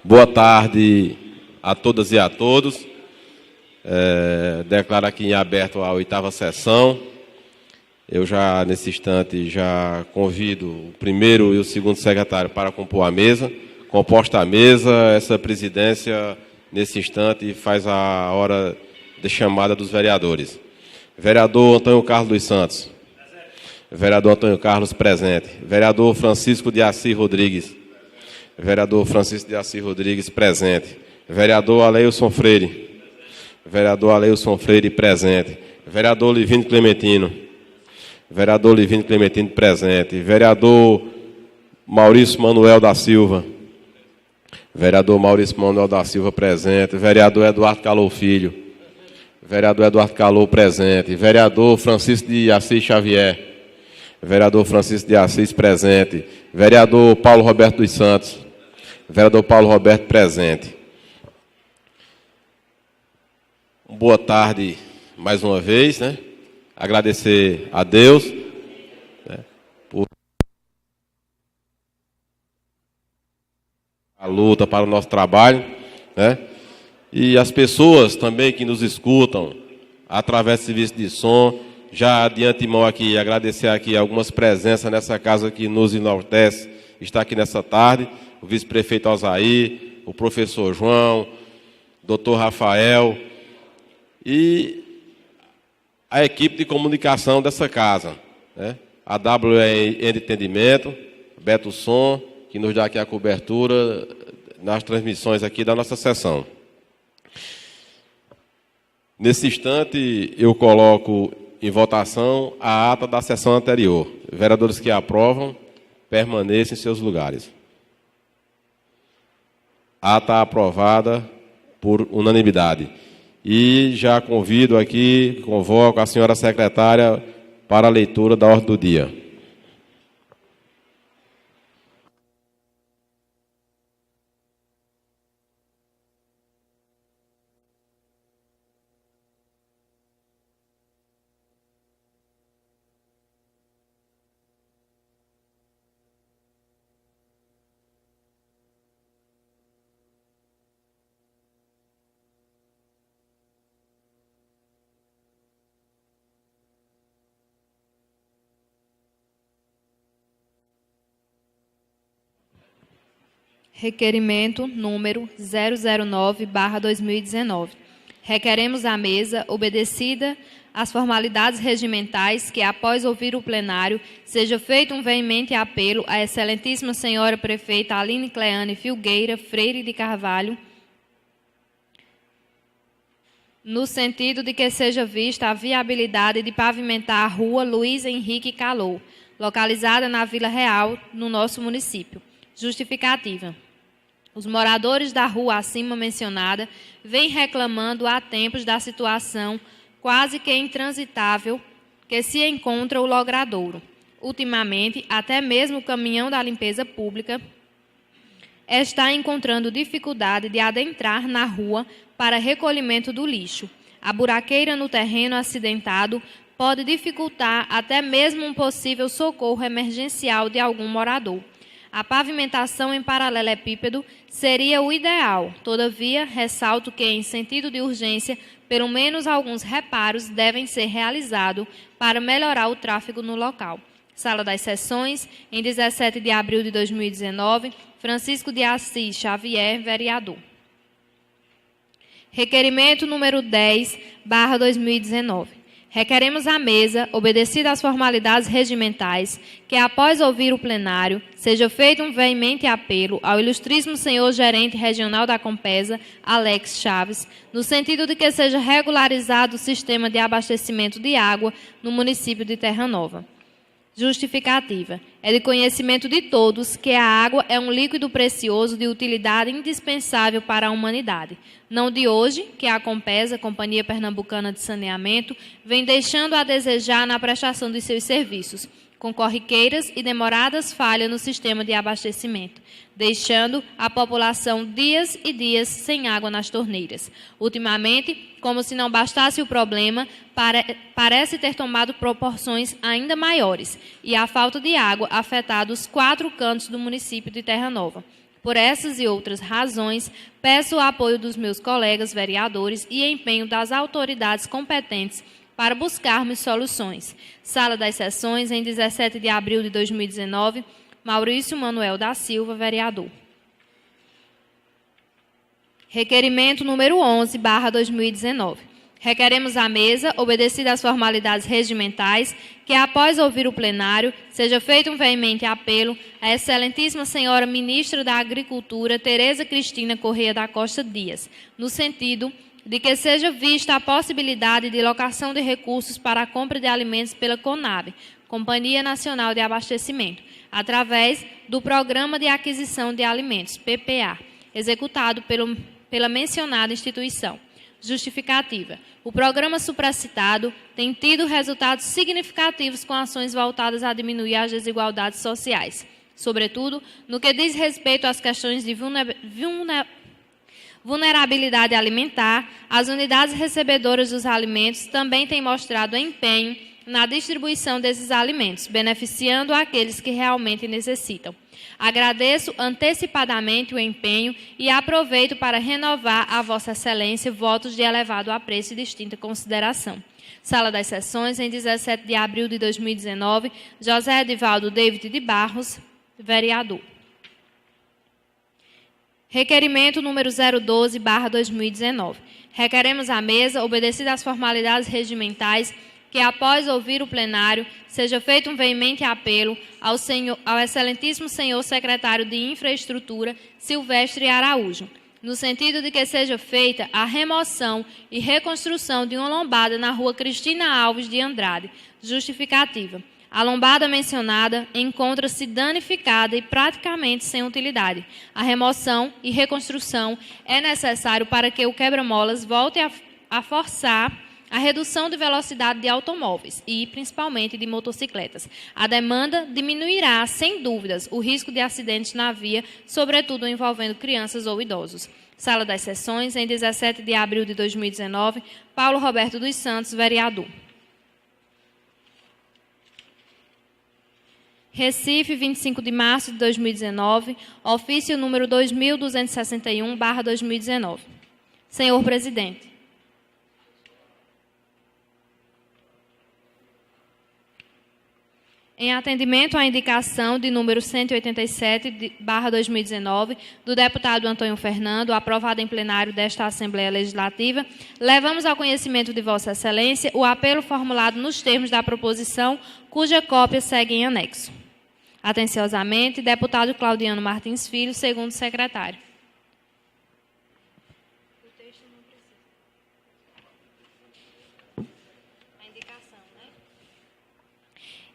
Boa tarde a todas e a todos. Declaro aqui em aberto a 8ª sessão. Eu já, nesse instante, já convido o primeiro e o segundo secretário para compor a mesa. Composta a mesa, essa presidência, nesse instante, faz a hora de chamada dos vereadores. Vereador Antônio Carlos dos Santos. Vereador Antônio Carlos, presente. Vereador Francisco de Assis Rodrigues. Vereador Francisco de Assis Rodrigues, presente. Vereador Aleilson Freire. Vereador Aleilson Freire, presente. Vereador Livino Clementino. Vereador Livino Clementino, presente. Vereador Maurício Manuel da Silva. Vereador Maurício Manuel da Silva, presente. Vereador Eduardo Calou Filho. Vereador Eduardo Calou, presente. Vereador Francisco de Assis Xavier. Vereador Francisco de Assis, presente. Vereador Paulo Roberto dos Santos. Vereador Paulo Roberto, presente. Boa tarde mais uma vez, né? Agradecer a Deus, né, por a luta para o nosso trabalho, né? E as pessoas também que nos escutam através do serviço de som. Já de antemão aqui, agradecer aqui algumas presenças nessa casa que nos enaltece, está aqui nessa tarde, o vice-prefeito Alzair, o professor João, doutor Rafael e a equipe de comunicação dessa casa, né? A WE Entendimento, Beto Som, que nos dá aqui a cobertura nas transmissões aqui da nossa sessão. Nesse instante, eu coloco em votação a ata da sessão anterior. Vereadores que aprovam, permaneçam em seus lugares. Ata aprovada por unanimidade. E já convido aqui, convoco a senhora secretária para a leitura da ordem do dia. Requerimento número 009/2019. Requeremos à mesa, obedecida às formalidades regimentais, que, após ouvir o plenário, seja feito um veemente apelo à excelentíssima senhora prefeita Aline Cleane Filgueira Freire de Carvalho, no sentido de que seja vista a viabilidade de pavimentar a rua Luiz Henrique Calou, localizada na Vila Real, no nosso município. Justificativa. Os moradores da rua acima mencionada vêm reclamando há tempos da situação quase que intransitável que se encontra o logradouro. Ultimamente, até mesmo o caminhão da limpeza pública está encontrando dificuldade de adentrar na rua para recolhimento do lixo. A buraqueira no terreno acidentado pode dificultar até mesmo um possível socorro emergencial de algum morador. A pavimentação em paralelepípedo seria o ideal. Todavia, ressalto que, em sentido de urgência, pelo menos alguns reparos devem ser realizados para melhorar o tráfego no local. Sala das Sessões, em 17 de abril de 2019, Francisco de Assis Xavier, vereador. Requerimento número 10/2019. Requeremos à mesa, obedecida às formalidades regimentais, que, após ouvir o plenário, seja feito um veemente apelo ao ilustríssimo senhor gerente regional da Compesa, Alex Chaves, no sentido de que seja regularizado o sistema de abastecimento de água no município de Terra Nova. Justificativa. É de conhecimento de todos que a água é um líquido precioso de utilidade indispensável para a humanidade. Não de hoje que a Compesa, Companhia Pernambucana de Saneamento, vem deixando a desejar na prestação de seus serviços, com corriqueiras e demoradas falhas no sistema de abastecimento, deixando a população dias e dias sem água nas torneiras. Ultimamente, como se não bastasse o problema, parece ter tomado proporções ainda maiores, e a falta de água afetado os 4 cantos do município de Terra Nova. Por essas e outras razões, peço o apoio dos meus colegas vereadores e empenho das autoridades competentes para buscarmos soluções. Sala das Sessões, em 17 de abril de 2019, Maurício Manuel da Silva, vereador. Requerimento número 11/2019. Requeremos à mesa, obedecidas as formalidades regimentais, que após ouvir o plenário, seja feito um veemente apelo à excelentíssima senhora ministra da Agricultura, Tereza Cristina Correia da Costa Dias, no sentido de que seja vista a possibilidade de locação de recursos para a compra de alimentos pela CONAB, Companhia Nacional de Abastecimento, através do Programa de Aquisição de Alimentos, PPA, executado pela mencionada instituição. Justificativa. O programa supracitado tem tido resultados significativos com ações voltadas a diminuir as desigualdades sociais, sobretudo no que diz respeito às questões de vulnerabilidade alimentar. As unidades recebedoras dos alimentos também têm mostrado empenho na distribuição desses alimentos, beneficiando aqueles que realmente necessitam. Agradeço antecipadamente o empenho e aproveito para renovar a Vossa Excelência votos de elevado apreço e distinta consideração. Sala das Sessões, em 17 de abril de 2019, José Edivaldo David de Barros, vereador. Requerimento número 012/2019. Requeremos à mesa, obedecidas as formalidades regimentais, que após ouvir o plenário, seja feito um veemente apelo ao excelentíssimo senhor secretário de Infraestrutura, Silvestre Araújo, no sentido de que seja feita a remoção e reconstrução de uma lombada na rua Cristina Alves de Andrade. Justificativa. A lombada mencionada encontra-se danificada e praticamente sem utilidade. A remoção e reconstrução é necessário para que o quebra-molas volte a forçar a redução de velocidade de automóveis e, principalmente, de motocicletas. A demanda diminuirá, sem dúvidas, o risco de acidentes na via, sobretudo envolvendo crianças ou idosos. Sala das Sessões, em 17 de abril de 2019, Paulo Roberto dos Santos, vereador. Recife, 25 de março de 2019, ofício número 2261/2019. Senhor Presidente, em atendimento à indicação de número 187/2019 do deputado Antônio Fernando, aprovada em plenário desta Assembleia Legislativa, levamos ao conhecimento de Vossa Excelência o apelo formulado nos termos da proposição, cuja cópia segue em anexo. Atenciosamente, deputado Claudiano Martins Filho, segundo secretário.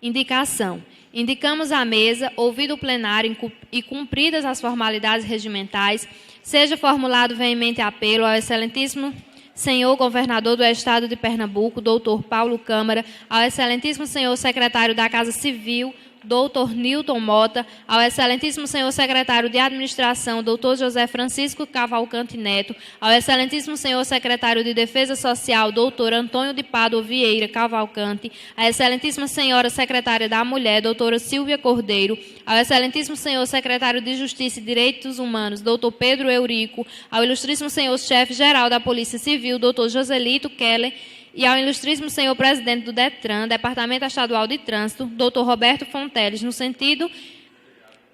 Indicação. Indicamos à mesa, ouvido o plenário e cumpridas as formalidades regimentais, seja formulado veemente apelo ao excelentíssimo senhor governador do Estado de Pernambuco, doutor Paulo Câmara, ao excelentíssimo senhor secretário da Casa Civil, doutor Nilton Mota, ao excelentíssimo senhor secretário de Administração, doutor José Francisco Cavalcante Neto, ao excelentíssimo senhor secretário de Defesa Social, doutor Antônio de Pádua Vieira Cavalcante, à excelentíssima senhora secretária da Mulher, doutora Silvia Cordeiro, ao excelentíssimo senhor secretário de Justiça e Direitos Humanos, doutor Pedro Eurico, ao ilustríssimo senhor chefe-geral da Polícia Civil, doutor Joselito Keller, e ao ilustríssimo senhor presidente do DETRAN, Departamento Estadual de Trânsito, doutor Roberto Fonteles, no sentido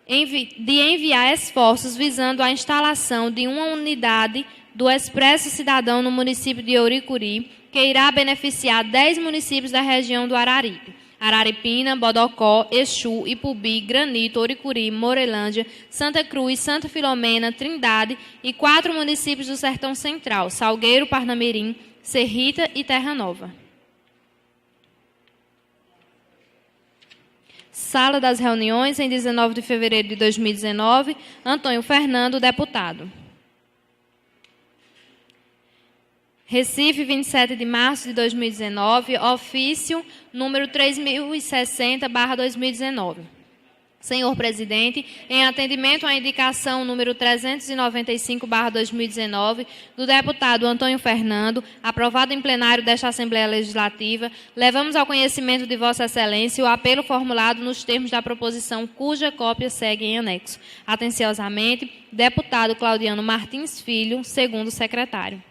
de enviar esforços visando a instalação de uma unidade do Expresso Cidadão no município de Ouricuri, que irá beneficiar 10 municípios da região do Araripe: Araripina, Bodocó, Exu, Ipubi, Granito, Ouricuri, Morelândia, Santa Cruz, Santa Filomena, Trindade e 4 municípios do Sertão Central: Salgueiro, Parnamirim, Serrita e Terra Nova. Sala das Reuniões, em 19 de fevereiro de 2019, Antônio Fernando, deputado. Recife, 27 de março de 2019, ofício número 3060/2019. Senhor presidente, em atendimento à indicação número 395/2019 do deputado Antônio Fernando, aprovado em plenário desta Assembleia Legislativa, levamos ao conhecimento de Vossa Excelência o apelo formulado nos termos da proposição, cuja cópia segue em anexo. Atenciosamente, deputado Claudiano Martins Filho, segundo secretário.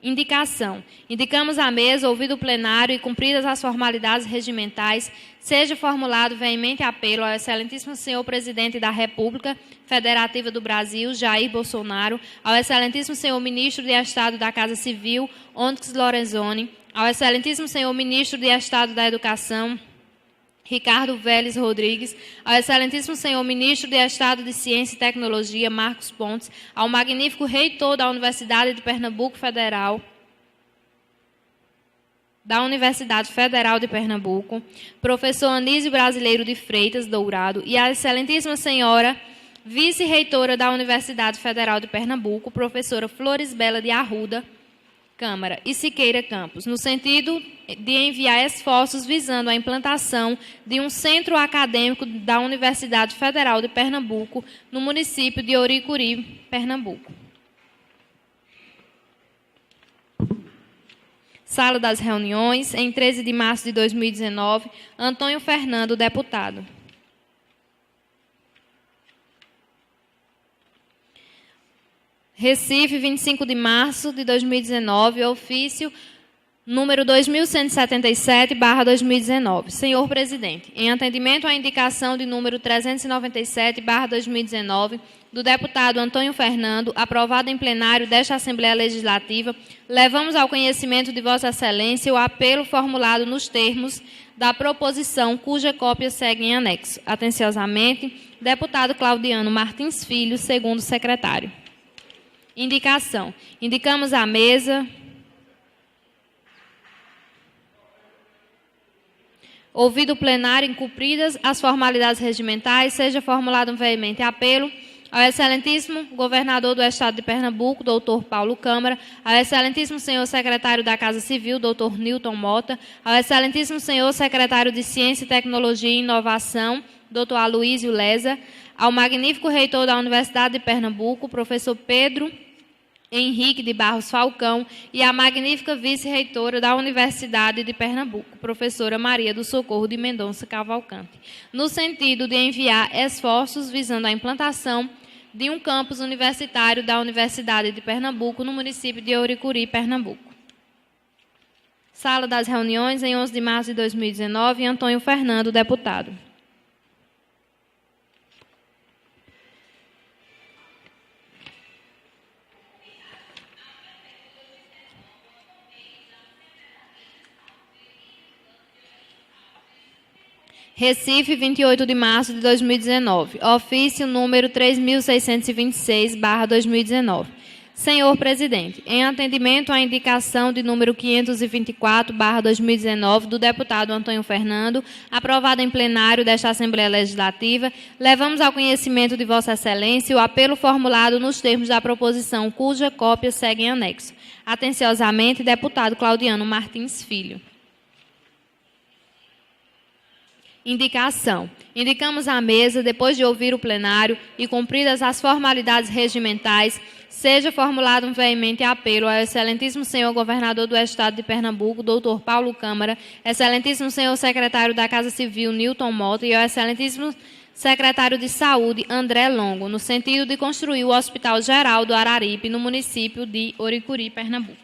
Indicação. Indicamos à mesa, ouvido o plenário e cumpridas as formalidades regimentais, seja formulado veemente apelo ao excelentíssimo senhor presidente da República Federativa do Brasil, Jair Bolsonaro, ao excelentíssimo senhor ministro de Estado da Casa Civil, Onyx Lorenzoni, ao excelentíssimo senhor ministro de Estado da Educação, Ricardo Vélez Rodrigues, ao excelentíssimo senhor ministro de Estado de Ciência e Tecnologia, Marcos Pontes, ao magnífico reitor da Universidade de Pernambuco Federal, de Pernambuco, professor Anísio Brasileiro de Freitas Dourado, e à excelentíssima senhora vice-reitora da Universidade Federal de Pernambuco, professora Flores Bela de Arruda, Câmara, e Siqueira Campos, no sentido de enviar esforços visando a implantação de um centro acadêmico da Universidade Federal de Pernambuco, no município de Oricuri, Pernambuco. Sala das reuniões, em 13 de março de 2019, Antônio Fernando, deputado. Recife, 25 de março de 2019, ofício número 2177/2019. Senhor presidente, em atendimento à indicação de número 397/2019 do deputado Antônio Fernando, aprovado em plenário desta Assembleia Legislativa, levamos ao conhecimento de Vossa Excelência o apelo formulado nos termos da proposição, cuja cópia segue em anexo. Atenciosamente, deputado Claudiano Martins Filho, segundo secretário. Indicação. Indicamos à mesa, ouvido o plenário, incumpridas as formalidades regimentais, seja formulado um veemente apelo ao excelentíssimo governador do Estado de Pernambuco, doutor Paulo Câmara, ao excelentíssimo senhor secretário da Casa Civil, doutor Nilton Mota, ao excelentíssimo senhor secretário de Ciência, Tecnologia e Inovação, doutor Aloísio Leza, ao magnífico reitor da Universidade de Pernambuco, professor Pedro Henrique de Barros Falcão, e a magnífica vice-reitora da Universidade de Pernambuco, professora Maria do Socorro de Mendonça Cavalcante, no sentido de enviar esforços visando a implantação de um campus universitário da Universidade de Pernambuco, no município de Oricuri, Pernambuco. Sala das reuniões, em 11 de março de 2019, Antônio Fernando, deputado. Recife, 28 de março de 2019. Ofício número 3626/2019. Senhor presidente, em atendimento à indicação de número 524/2019 do deputado Antônio Fernando, aprovada em plenário desta Assembleia Legislativa, levamos ao conhecimento de Vossa Excelência o apelo formulado nos termos da proposição, cuja cópia segue em anexo. Atenciosamente, deputado Claudiano Martins Filho. Indicação. Indicamos à mesa, depois de ouvir o plenário e cumpridas as formalidades regimentais, seja formulado um veemente apelo ao excelentíssimo senhor governador do Estado de Pernambuco, doutor Paulo Câmara, excelentíssimo senhor secretário da Casa Civil, Nilton Mota, e ao excelentíssimo secretário de Saúde, André Longo, no sentido de construir o Hospital Geral do Araripe, no município de Oricuri, Pernambuco.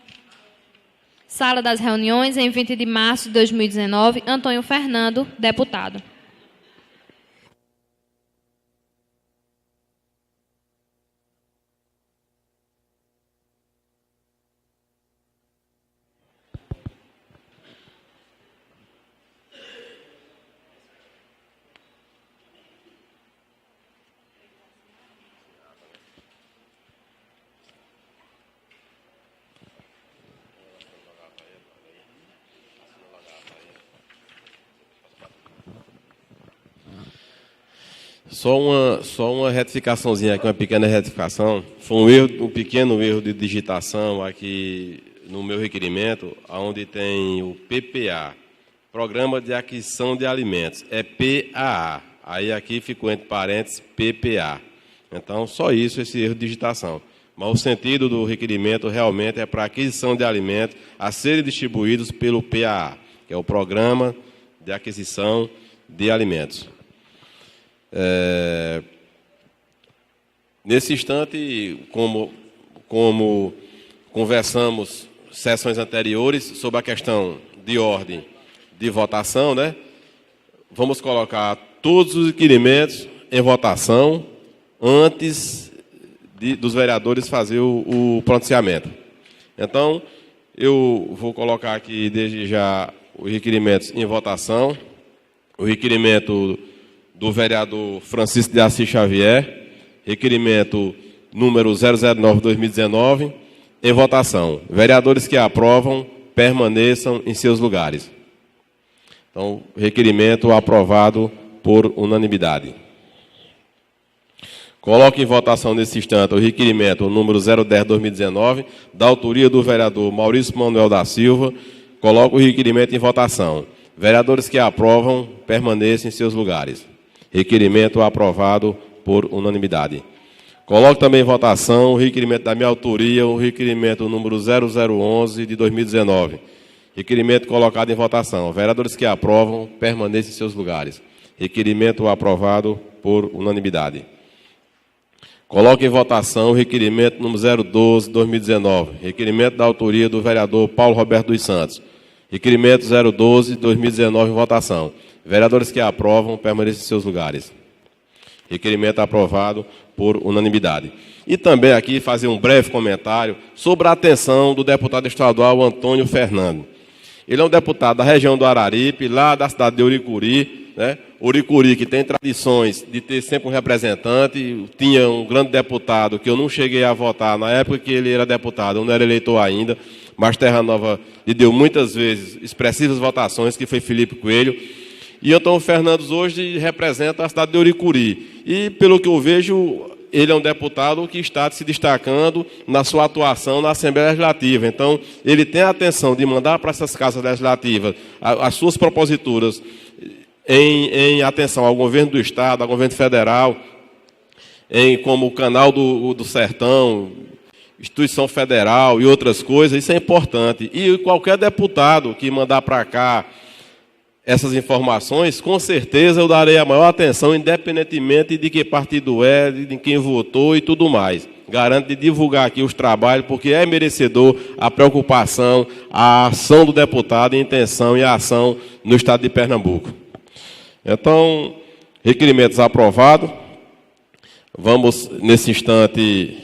Sala das reuniões, em 20 de março de 2019, Antônio Fernando, deputado. Só uma retificaçãozinha aqui, uma pequena retificação. Foi um pequeno erro de digitação aqui no meu requerimento, onde tem o PPA, Programa de Aquisição de Alimentos, é PAA. Aí aqui ficou entre parênteses PPA. Então, só isso, esse erro de digitação. Mas o sentido do requerimento realmente é para aquisição de alimentos a serem distribuídos pelo PAA, que é o Programa de Aquisição de Alimentos. Nesse instante, como conversamos sessões anteriores sobre a questão de ordem de votação, né? Vamos colocar todos os requerimentos em votação antes dos vereadores fazer o pronunciamento. Então, eu vou colocar aqui desde já os requerimentos em votação. O requerimento do vereador Francisco de Assis Xavier, requerimento número 009/2019, em votação. Vereadores que aprovam, permaneçam em seus lugares. Então, requerimento aprovado por unanimidade. Coloque em votação nesse instante o requerimento número 010/2019, da autoria do vereador Maurício Manuel da Silva. Coloque o requerimento em votação. Vereadores que aprovam, permaneçam em seus lugares. Requerimento aprovado por unanimidade. Coloque também em votação o requerimento da minha autoria, o requerimento número 0011 de 2019. Requerimento colocado em votação. Vereadores que aprovam, permaneçam em seus lugares. Requerimento aprovado por unanimidade. Coloque em votação o requerimento número 012 de 2019. Requerimento da autoria do vereador Paulo Roberto dos Santos. Requerimento 012 de 2019 em votação. Vereadores que aprovam, permaneçam em seus lugares. Requerimento aprovado por unanimidade. E também aqui fazer um breve comentário sobre a atenção do deputado estadual Antônio Fernando. Ele é um deputado da região do Araripe, lá da cidade de Uricuri, né? Uricuri, que tem tradições de ter sempre um representante. Tinha um grande deputado que eu não cheguei a votar na época que ele era deputado, eu não era eleitor ainda, mas Terra Nova lhe deu muitas vezes expressivas votações, que foi Felipe Coelho. E Antônio Fernandes hoje representa a cidade de Uricuri. E, pelo que eu vejo, ele é um deputado que está se destacando na sua atuação na Assembleia Legislativa. Então, ele tem a atenção de mandar para essas casas legislativas as suas proposituras em atenção ao governo do Estado, ao governo federal, como o Canal do Sertão, Instituição Federal e outras coisas. Isso é importante. E qualquer deputado que mandar para cá essas informações, com certeza eu darei a maior atenção, independentemente de que partido é, de quem votou e tudo mais. Garanto de divulgar aqui os trabalhos, porque é merecedor a preocupação, a ação do deputado, a intenção e a ação no estado de Pernambuco. Então, requerimentos aprovados. Vamos, nesse instante,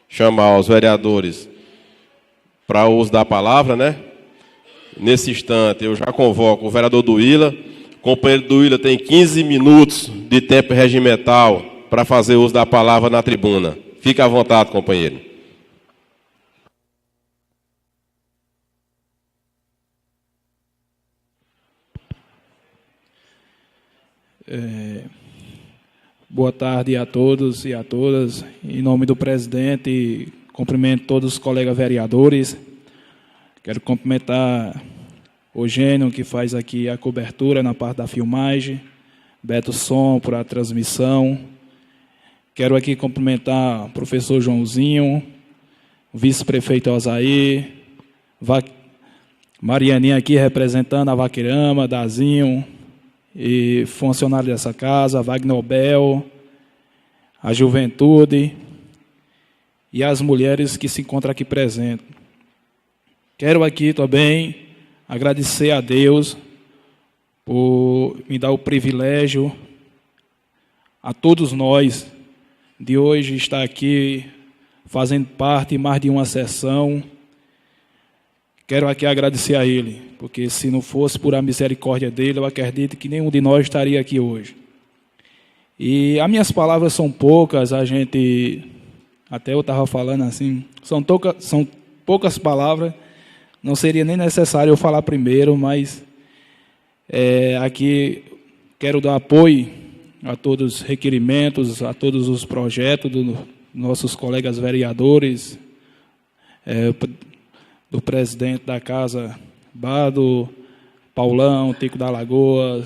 chamar os vereadores para o uso da palavra, né? Nesse instante, eu já convoco o vereador Duíla. O companheiro Duíla tem 15 minutos de tempo regimental para fazer uso da palavra na tribuna. Fique à vontade, companheiro. Boa tarde a todos e a todas. Em nome do presidente, cumprimento todos os colegas vereadores. Quero cumprimentar o Gênio, que faz aqui a cobertura na parte da filmagem, Beto Som, por a transmissão. Quero aqui cumprimentar o professor Joãozinho, o vice-prefeito Osaí, Marianinha aqui representando a Vaqueirama, Dazinho, e funcionário dessa casa, Wagner Bel, a juventude e as mulheres que se encontram aqui presentes. Quero aqui também agradecer a Deus por me dar o privilégio, a todos nós, de hoje estar aqui fazendo parte de mais de uma sessão. Quero aqui agradecer a Ele, porque se não fosse por a misericórdia dEle, eu acredito que nenhum de nós estaria aqui hoje. E as minhas palavras são poucas, até eu estava falando assim, são poucas palavras. Não seria nem necessário eu falar primeiro, mas aqui quero dar apoio a todos os requerimentos, a todos os projetos dos nossos colegas vereadores, do presidente da Casa, Bado, Paulão, Tico da Lagoa,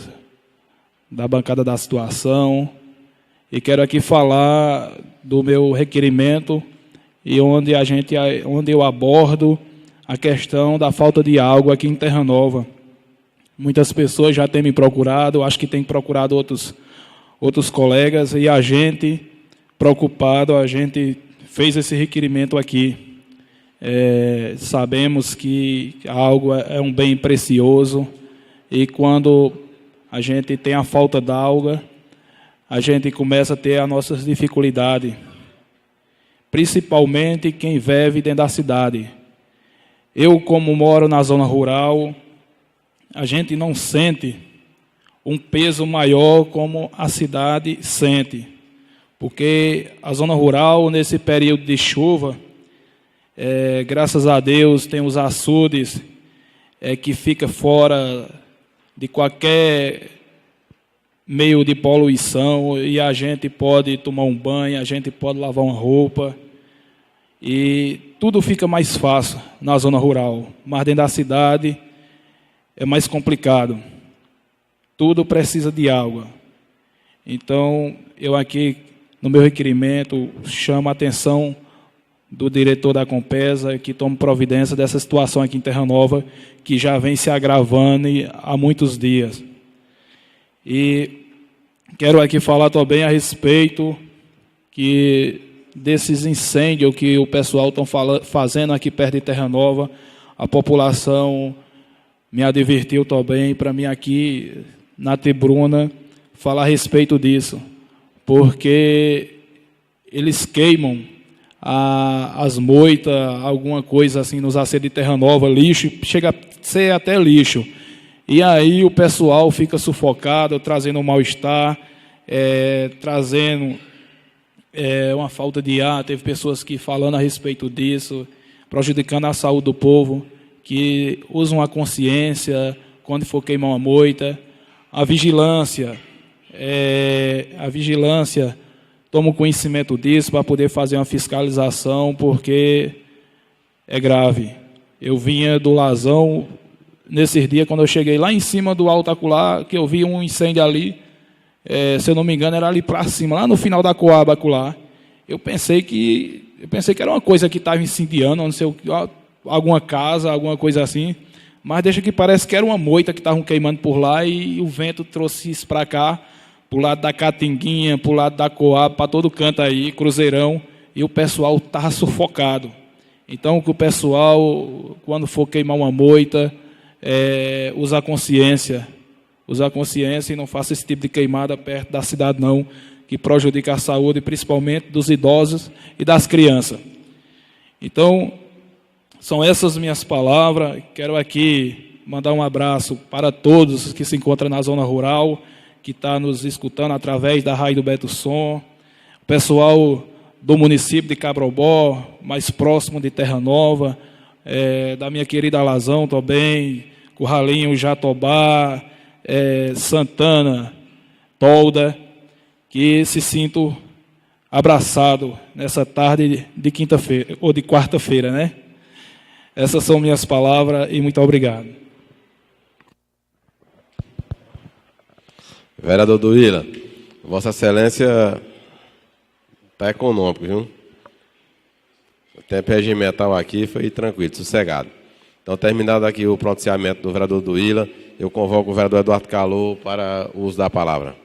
da bancada da situação. E quero aqui falar do meu requerimento e onde eu abordo a questão da falta de água aqui em Terra Nova. Muitas pessoas já têm me procurado, acho que têm procurado outros colegas, e a gente, preocupado, a gente fez esse requerimento aqui. Sabemos que a água é um bem precioso, e quando a gente tem a falta d'água, a gente começa a ter as nossas dificuldades, principalmente quem vive dentro da cidade. Eu, como moro na zona rural, a gente não sente um peso maior como a cidade sente, porque a zona rural, nesse período de chuva, graças a Deus, tem os açudes que fica fora de qualquer meio de poluição, e a gente pode tomar um banho, a gente pode lavar uma roupa, e tudo fica mais fácil na zona rural. Mas dentro da cidade é mais complicado. Tudo precisa de água. Então, eu aqui, no meu requerimento, chamo a atenção do diretor da Compesa, que tome providência dessa situação aqui em Terra Nova, que já vem se agravando há muitos dias. E quero aqui falar também a respeito desses incêndios que o pessoal está fazendo aqui perto de Terra Nova. A população me advertiu também para mim aqui na tribuna falar a respeito disso, porque eles queimam as moitas, alguma coisa assim nos aceros de Terra Nova, lixo, chega a ser até lixo. E aí o pessoal fica sufocado, trazendo um mal-estar, trazendo uma falta de ar. Teve pessoas que falando a respeito disso, prejudicando a saúde do povo, que usam a consciência quando for queimar uma moita. A vigilância toma conhecimento disso para poder fazer uma fiscalização, porque é grave. Eu vinha do Lazão, nesses dias, quando eu cheguei lá em cima do alto acolá, que eu vi um incêndio ali, se eu não me engano, era ali para cima, lá no final da Coaba acolá. Eu pensei que era uma coisa que estava incendiando, não sei o que, alguma casa, alguma coisa assim, mas deixa que parece que era uma moita que estavam queimando por lá, e o vento trouxe isso para cá, para o lado da Catinguinha, para o lado da Coab, para todo canto aí, Cruzeirão, e o pessoal estava sufocado. Então, que o pessoal, quando for queimar uma moita, usar consciência e não faça esse tipo de queimada perto da cidade, não, que prejudica a saúde, principalmente dos idosos e das crianças. Então, são essas minhas palavras. Quero aqui mandar um abraço para todos que se encontram na zona rural, que está nos escutando através da Rádio Beto Som, o pessoal do município de Cabrobó, mais próximo de Terra Nova, da minha querida Lazão também, Curralinho, Jatobá, Santana, Tolda, que se sinto abraçado nessa tarde de quinta-feira, ou de quarta-feira, né? Essas são minhas palavras e muito obrigado. Vereador Duíla, Vossa Excelência está econômico, viu? O tempo regimental aqui foi tranquilo, sossegado. Então, terminado aqui o pronunciamento do vereador Duíla, eu convoco o vereador Eduardo Calou para o uso da palavra.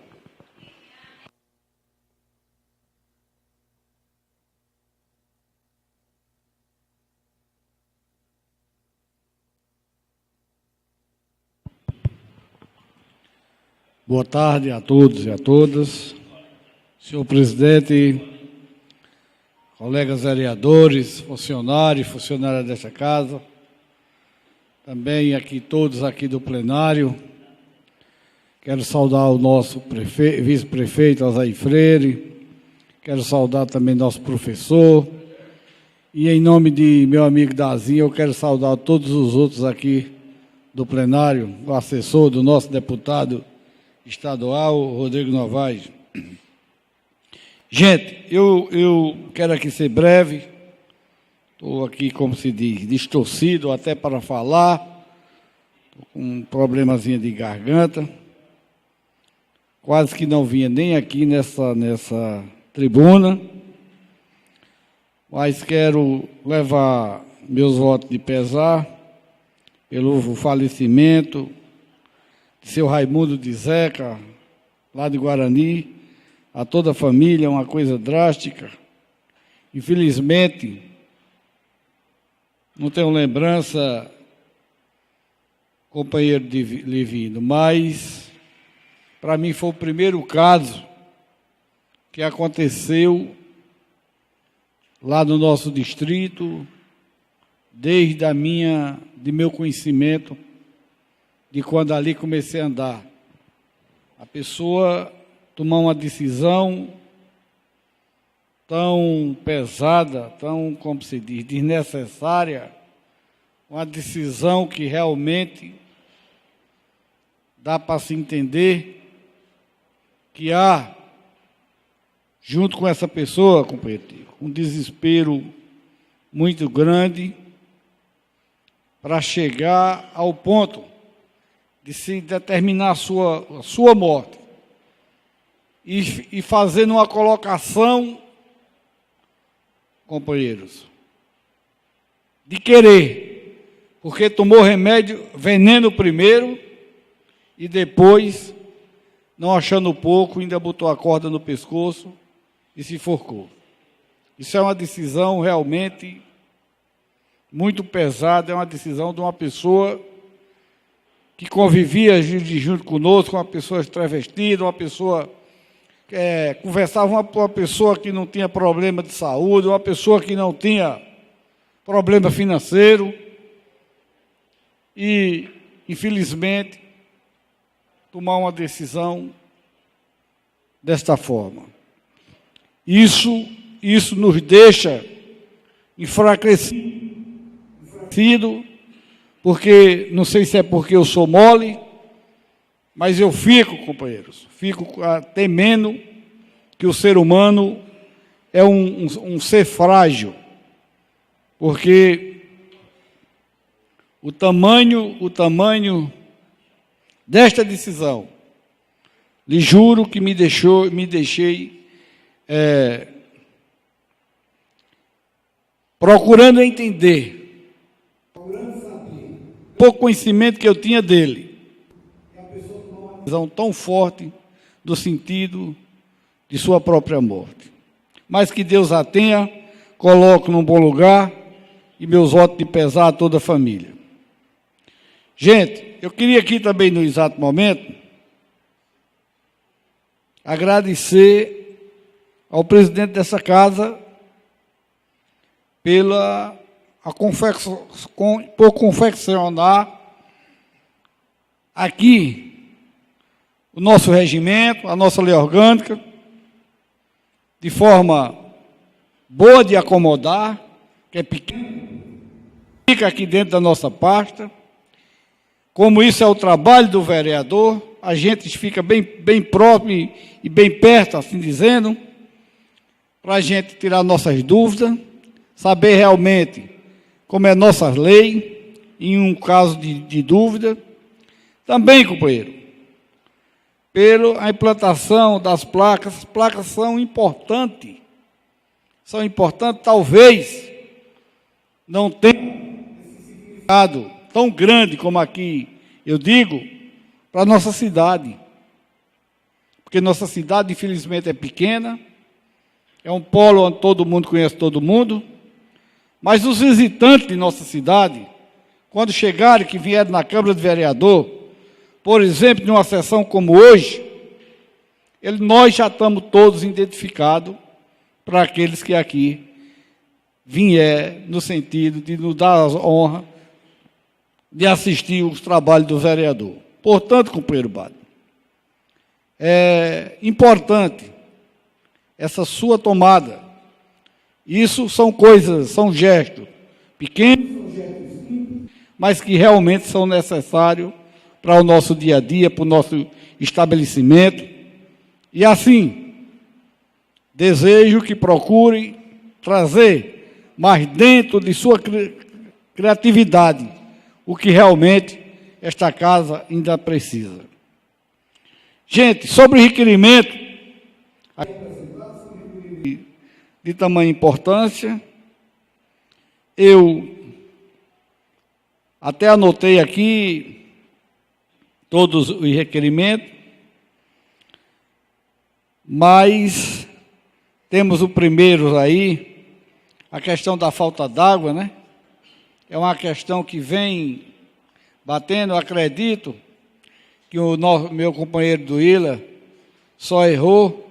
Boa tarde a todos e a todas. Senhor presidente, colegas vereadores, funcionárias desta casa, também aqui todos aqui do plenário. Quero saudar o nosso vice-prefeito, Azaí Freire. Quero saudar também nosso professor. E em nome de meu amigo Dazinho, eu quero saudar todos os outros aqui do plenário, o assessor do nosso deputado estadual, Rodrigo Novaes. Gente, eu quero aqui ser breve. Estou aqui, como se diz, distorcido até para falar, com um problemazinho de garganta, quase que não vinha nem aqui nessa tribuna, mas quero levar meus votos de pesar pelo falecimento de seu Raimundo de Zeca, lá de Guarani, a toda a família, uma coisa drástica. Infelizmente, não tenho lembrança, companheiro Livino, mas para mim foi o primeiro caso que aconteceu lá no nosso distrito, desde de meu conhecimento, de quando ali comecei a andar. A pessoa tomar uma decisão tão pesada, tão, como se diz, desnecessária, uma decisão que realmente dá para se entender que há, junto com essa pessoa, companheiro, um desespero muito grande para chegar ao ponto de se determinar a sua morte e fazendo uma colocação, companheiros, de querer, porque tomou remédio, veneno primeiro, e depois, não achando pouco, ainda botou a corda no pescoço e se enforcou. Isso é uma decisão realmente muito pesada, é uma decisão de uma pessoa que convivia junto conosco, uma pessoa travestida, uma pessoa conversava com uma pessoa que não tinha problema de saúde, uma pessoa que não tinha problema financeiro, e, infelizmente, tomar uma decisão desta forma. Isso nos deixa enfraquecido, porque, não sei se é porque eu sou mole, mas eu fico, companheiros, temendo que o ser humano é um ser frágil, porque o tamanho desta decisão, lhe juro que me deixei procurando entender, procurando saber, pouco conhecimento que eu tinha dele, tão forte do sentido de sua própria morte. Mas que Deus a tenha, coloque num bom lugar, e meus votos de pesar a toda a família. Gente, eu queria aqui também, no exato momento, agradecer ao presidente dessa casa por confeccionar aqui o nosso regimento, a nossa lei orgânica, de forma boa de acomodar, que é pequeno, fica aqui dentro da nossa pasta. Como isso é o trabalho do vereador, a gente fica bem próximo e bem perto, assim dizendo, para a gente tirar nossas dúvidas, saber realmente como é nossa lei, em um caso de dúvida. Também, companheiro, pela implantação das placas. As placas são importantes, talvez não tenham um significado tão grande como aqui eu digo, para a nossa cidade. Porque nossa cidade, infelizmente, é pequena, é um polo onde todo mundo conhece todo mundo, mas os visitantes de nossa cidade, quando chegarem, que vierem na Câmara de Vereador, por exemplo, numa sessão como hoje, nós já estamos todos identificados para aqueles que aqui vier no sentido de nos dar a honra de assistir os trabalhos do vereador. Portanto, companheiro Bado, é importante essa sua tomada. Isso são coisas, são gestos pequenos, mas que realmente são necessários para o nosso dia a dia, para o nosso estabelecimento. E assim, desejo que procure trazer mais dentro de sua criatividade o que realmente esta casa ainda precisa. Gente, sobre o requerimento, de tamanha importância, eu até anotei aqui todos os requerimentos, mas temos o primeiro aí, a questão da falta d'água, né? É uma questão que vem batendo, eu acredito que o meu companheiro do Ila só errou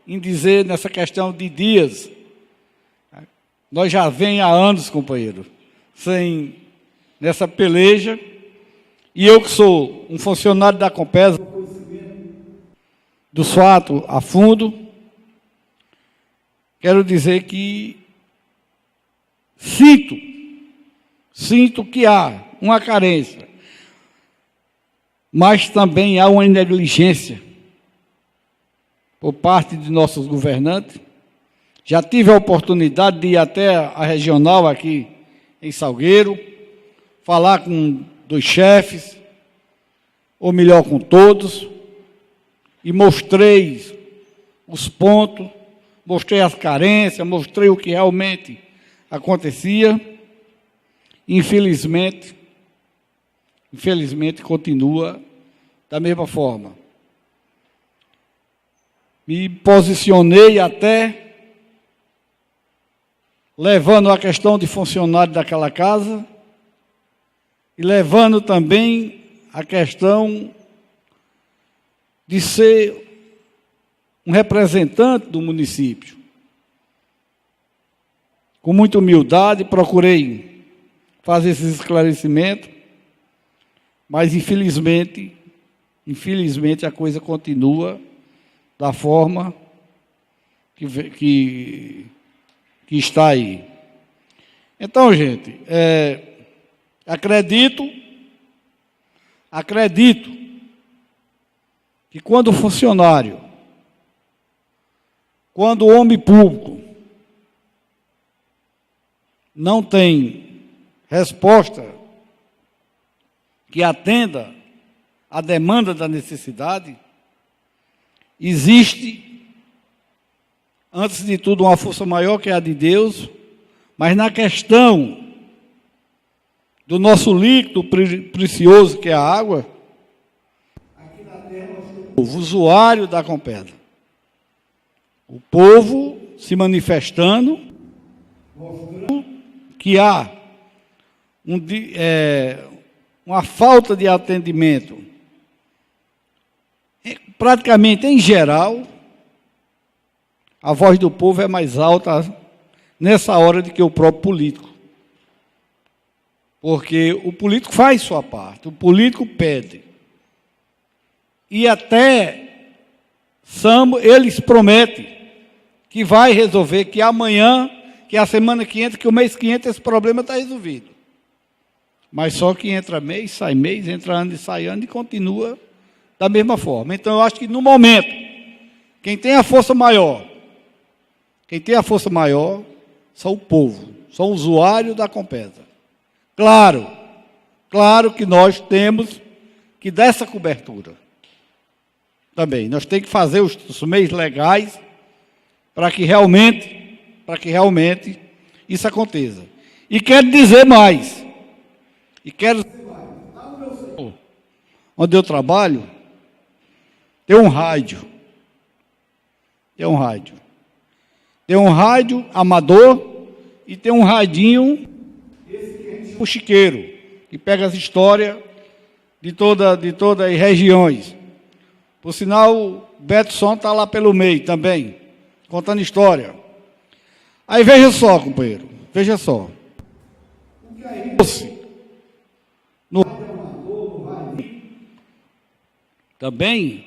em dizer nessa questão de dias. Nós já vem há anos, companheiro, nessa peleja, e eu que sou um funcionário da Compesa, dos fatos a fundo, quero dizer que sinto que há uma carência, mas também há uma negligência por parte de nossos governantes. Já tive a oportunidade de ir até a regional aqui em Salgueiro, falar com dos chefes, ou melhor, com todos, e mostrei os pontos, mostrei as carências, mostrei o que realmente acontecia. Infelizmente, continua da mesma forma. Me posicionei até levando a questão de funcionário daquela casa e levando também a questão de ser um representante do município. Com muita humildade, procurei fazer esses esclarecimentos, mas infelizmente a coisa continua da forma que está aí. Então, gente, acredito que quando o funcionário, quando o homem público não tem resposta que atenda à demanda da necessidade, existe, antes de tudo, uma força maior que é a de Deus, mas na questão do nosso líquido precioso, que é a água, aqui na terra nós temos o usuário da Compesa. O povo se manifestando, mostrando que há uma falta de atendimento, praticamente em geral. A voz do povo é mais alta nessa hora do que o próprio político. Porque o político faz sua parte, o político pede. E até eles prometem que vai resolver, que amanhã, que a semana que entra, que o mês que entra, esse problema está resolvido. Mas só que entra mês, entra ano e sai ano e continua da mesma forma. Então, eu acho que no momento, quem tem a força maior são o povo, são o usuário da Compesa. Claro que nós temos que dar essa cobertura. Também, nós temos que fazer os meios legais para que realmente isso aconteça. E quero dizer mais. Lá no meu setor, onde eu trabalho, tem um rádio. Tem um rádio amador e tem um radinho, o chiqueiro, que pega as histórias de todas as regiões. Por sinal, o Beto Som está lá pelo meio também, contando história. Aí veja só, companheiro, veja só. O que aí no rádio também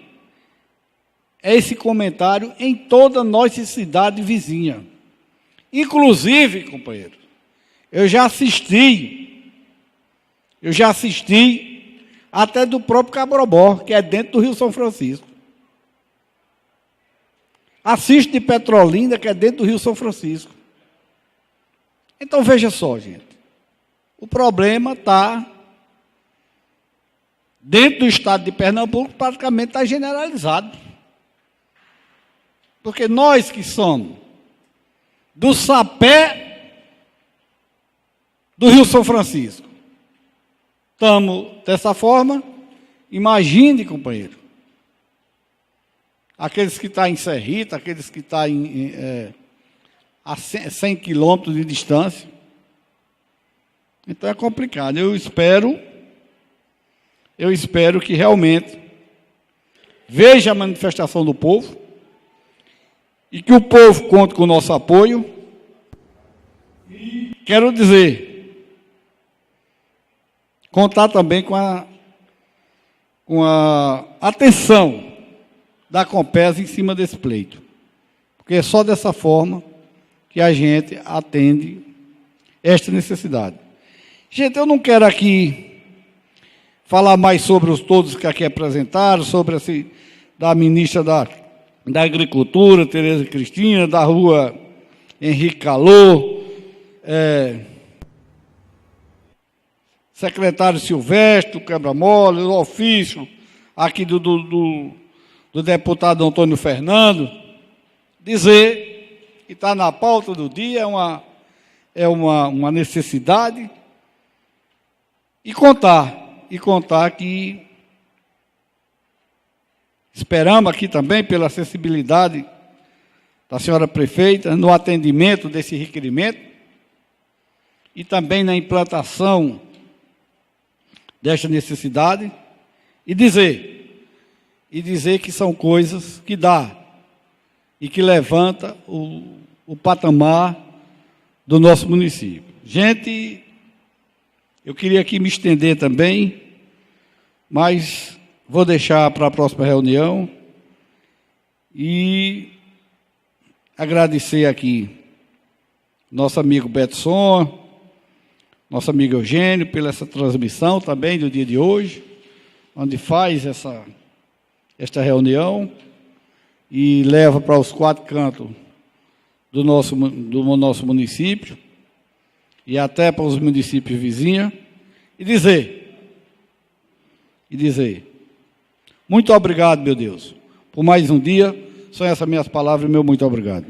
é esse comentário em toda a nossa cidade vizinha. Inclusive, companheiro, eu já assisti até do próprio Cabrobó, que é dentro do Rio São Francisco. Assisto de Petrolina, que é dentro do Rio São Francisco. Então, veja só, gente. O problema está dentro do estado de Pernambuco, praticamente está generalizado. Porque nós que somos do sapé do Rio São Francisco, estamos dessa forma, imagine, companheiro, aqueles que estão em Serrita, aqueles que estão a 100 quilômetros de distância. Então é complicado. Eu espero que realmente veja a manifestação do povo e que o povo conte com o nosso apoio. E quero dizer, contar também com a atenção da Compesa em cima desse pleito, porque é só dessa forma que a gente atende esta necessidade. Gente, eu não quero aqui falar mais sobre os todos que aqui apresentaram, sobre assim, da ministra da Agricultura, Tereza Cristina, da rua Henrique Calô, secretário Silvestre, Quebra-Mola, o ofício aqui do deputado Antônio Fernando, dizer que está na pauta do dia, é uma necessidade, e contar que esperamos aqui também pela acessibilidade da senhora prefeita no atendimento desse requerimento e também na implantação desta necessidade e dizer que são coisas que dá e que levanta o patamar do nosso município. Gente, eu queria aqui me estender também, mas vou deixar para a próxima reunião e agradecer aqui nosso amigo Betson, nosso amigo Eugênio, pela essa transmissão também do dia de hoje, onde faz esta reunião e leva para os 4 cantos do nosso município e até para os municípios vizinhos, e dizer, muito obrigado, meu Deus, por mais um dia. São essas minhas palavras, meu muito obrigado.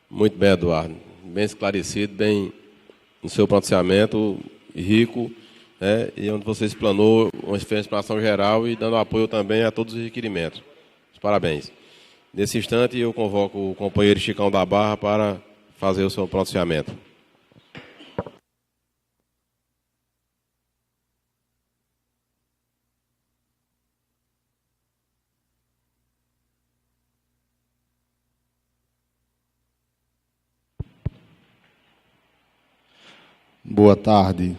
Muito bem, Eduardo. Bem esclarecido, bem no seu pronunciamento, rico, né, e onde você explanou uma explanação geral e dando apoio também a todos os requerimentos. Parabéns. Nesse instante, eu convoco o companheiro Chicão da Barra para fazer o seu pronunciamento. Boa tarde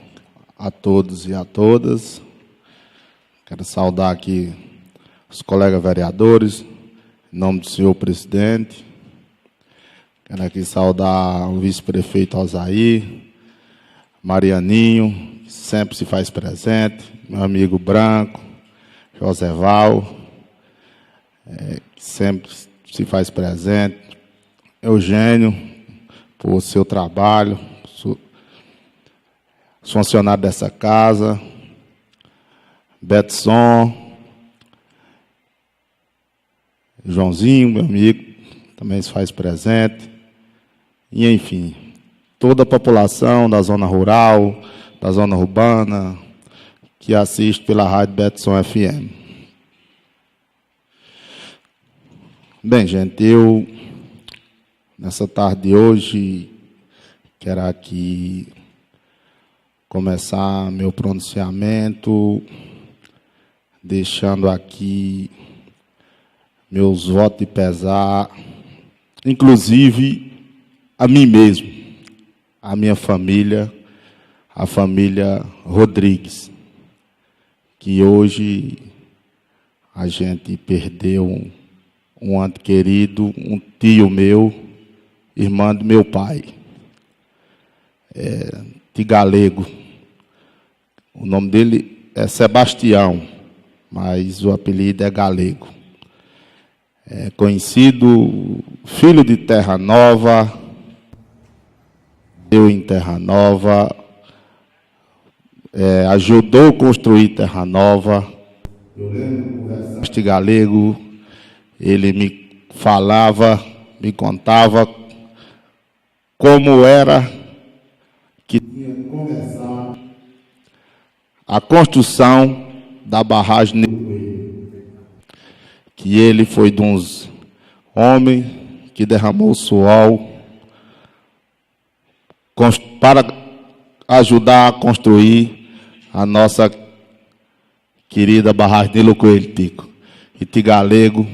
a todos e a todas. Quero saudar aqui os colegas vereadores, em nome do senhor presidente. Quero aqui saudar o vice-prefeito Alzair, Marianinho, que sempre se faz presente, meu amigo Branco, Joseval, que sempre se faz presente, Eugênio, por seu trabalho, os funcionários dessa casa, Betson, Joãozinho, meu amigo, também se faz presente. E, enfim, toda a população da zona rural, da zona urbana, que assiste pela rádio Betson FM. Bem, gente, eu, nessa tarde de hoje, quero aqui começar meu pronunciamento, deixando aqui meus votos de pesar, inclusive a mim mesmo, a minha família, a família Rodrigues, que hoje a gente perdeu um ente querido, um tio meu, irmã do meu pai, de Galego. O nome dele é Sebastião, mas o apelido é Galego. É conhecido filho de Terra Nova, eu em Terra Nova, ajudou a construir Terra Nova. Eu lembro este galego, ele me falava, me contava como era que tinha começado a construção da barragem, que ele foi de uns homens que derramou suor para ajudar a construir a nossa querida barragem de Nilo Coelho Tico. E Tigalego,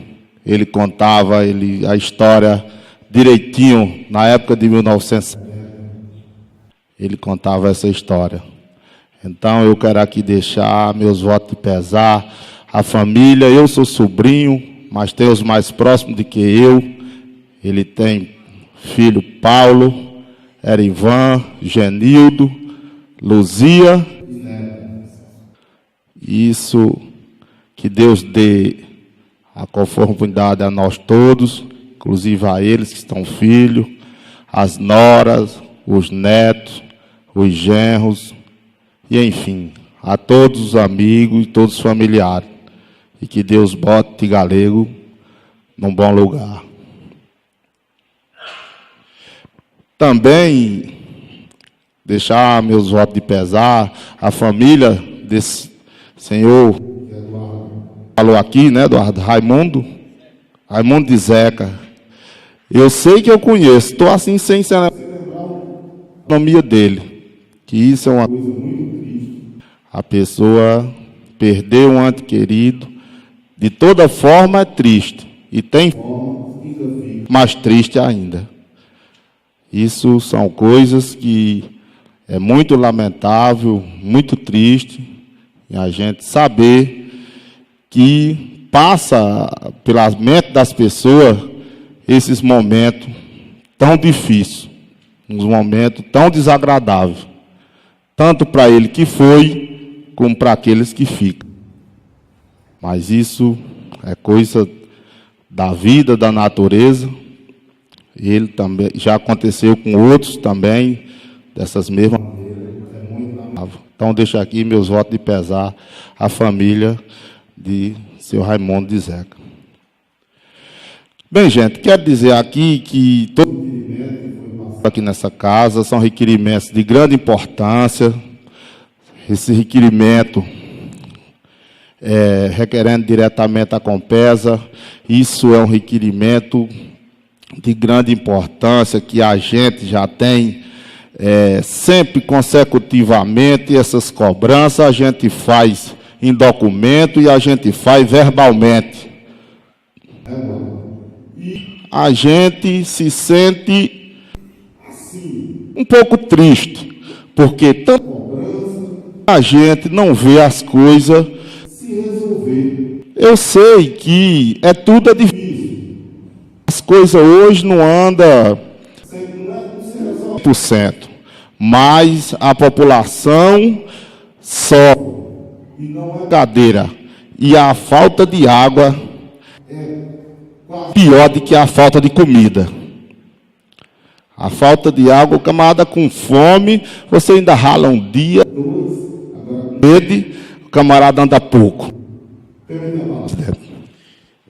ele contava a história direitinho, na época de 1970, ele contava essa história. Então eu quero aqui deixar meus votos de pesar à família. Eu sou sobrinho, mas tem os mais próximos do que eu. Ele tem filho Paulo, Erivan, Genildo, Luzia. Isso, que Deus dê a conformidade a nós todos, inclusive a eles que estão filhos, as noras, os netos, os genros, e enfim, a todos os amigos e todos os familiares. E que Deus bote Tigalego num bom lugar. Também deixar meus votos de pesar à família desse senhor, falou aqui, né, Eduardo Raimundo de Zeca. Eu sei que eu conheço, estou assim sem se lembrar o nome dele, que isso é uma coisa muito triste. A pessoa perder um ente querido, de toda forma é triste, e tem mais triste ainda. Isso são coisas que é muito lamentável, muito triste, e a gente saber que passa pela mente das pessoas esses momentos tão difíceis, uns momentos tão desagradáveis, tanto para ele que foi, como para aqueles que ficam. Mas isso é coisa da vida, da natureza. Ele também já aconteceu com outros também, dessas mesmas maneiras. É muito grave. Então, deixo aqui meus votos de pesar à família de seu Raimundo de Zeca. Bem, gente, quero dizer aqui que todo requerimento que foi passado aqui nessa casa são requerimentos de grande importância. Esse requerimento requerendo diretamente a Compesa, isso é um requerimento de grande importância que a gente já tem sempre consecutivamente essas cobranças, a gente faz em documento e a gente faz verbalmente. A gente se sente um pouco triste, porque tanto a gente não vê as coisas se resolver. Eu sei que tudo difícil. As coisas hoje não andam 100%, mas a população sofre, e não é brincadeira. E a falta de água é pior do que a falta de comida. A falta de água, o camarada com fome, você ainda rala um dia, sede, o camarada anda pouco.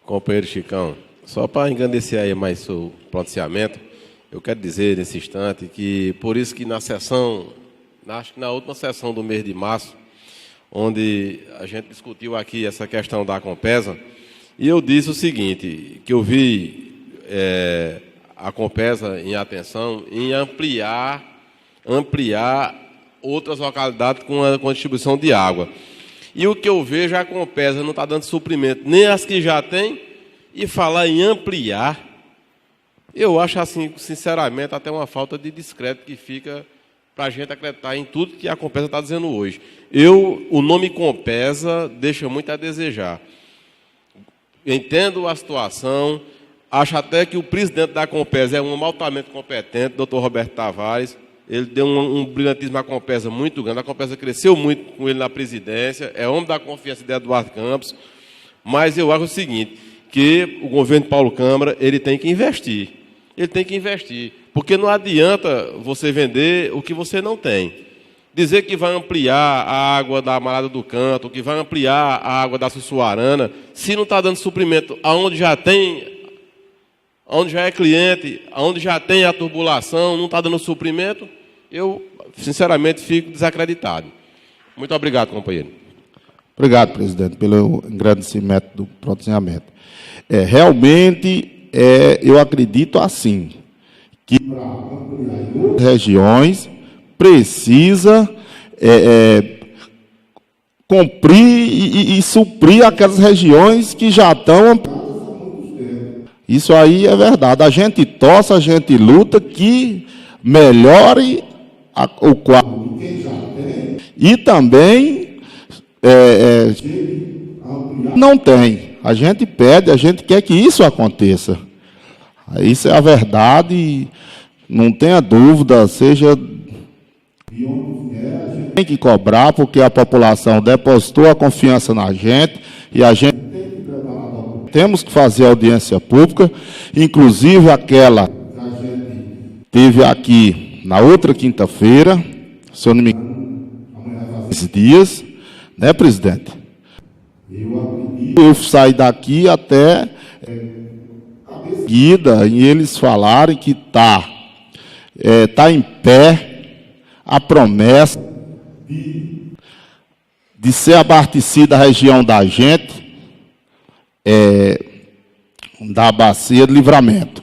Companheiro Chicão, só para engrandecer aí mais o pronunciamento, eu quero dizer nesse instante que, por isso que na sessão, acho que na última sessão do mês de março, onde a gente discutiu aqui essa questão da Compesa, e eu disse o seguinte, que eu vi a Compesa em atenção em ampliar outras localidades com a distribuição de água. E o que eu vejo, a Compesa não está dando suprimento nem as que já tem, e falar em ampliar, eu acho, assim, sinceramente, até uma falta de descrédito que fica para a gente acreditar em tudo que a Compesa está dizendo hoje. O nome Compesa deixa muito a desejar. Entendo a situação, acho até que o presidente da Compesa é um homem altamente competente, doutor Roberto Tavares. Ele deu um brilhantismo à Compesa muito grande. A Compesa cresceu muito com ele na presidência, é homem da confiança de Eduardo Campos. Mas eu acho o seguinte, que o governo de Paulo Câmara ele tem que investir. Ele tem que investir, porque não adianta você vender o que você não tem. Dizer que vai ampliar a água da Malhada do Canto, que vai ampliar a água da Sussuarana, se não está dando suprimento aonde já tem, onde já é cliente, onde já tem a turbulação, não está dando suprimento, eu, sinceramente, fico desacreditado. Muito obrigado, companheiro. Obrigado, presidente, pelo engrandecimento do pronunciamento. Realmente, eu acredito assim, que para ampliar regiões precisa cumprir e suprir aquelas regiões que já estão ampliadas há muito tempo. Isso aí é verdade. A gente torce, a gente luta que melhore o quadro que já tem e também não tem. A gente pede, a gente quer que isso aconteça. Isso é a verdade, não tenha dúvida, seja de onde vier, a gente tem que cobrar, porque a população depositou a confiança na gente e a gente temos que fazer audiência pública, inclusive aquela que a gente teve aqui na outra quinta-feira, se eu não me engano, esses dias, né, presidente? Eu saí daqui até seguida e eles falarem que tá em pé a promessa de ser abastecida a região da gente, da bacia de Livramento.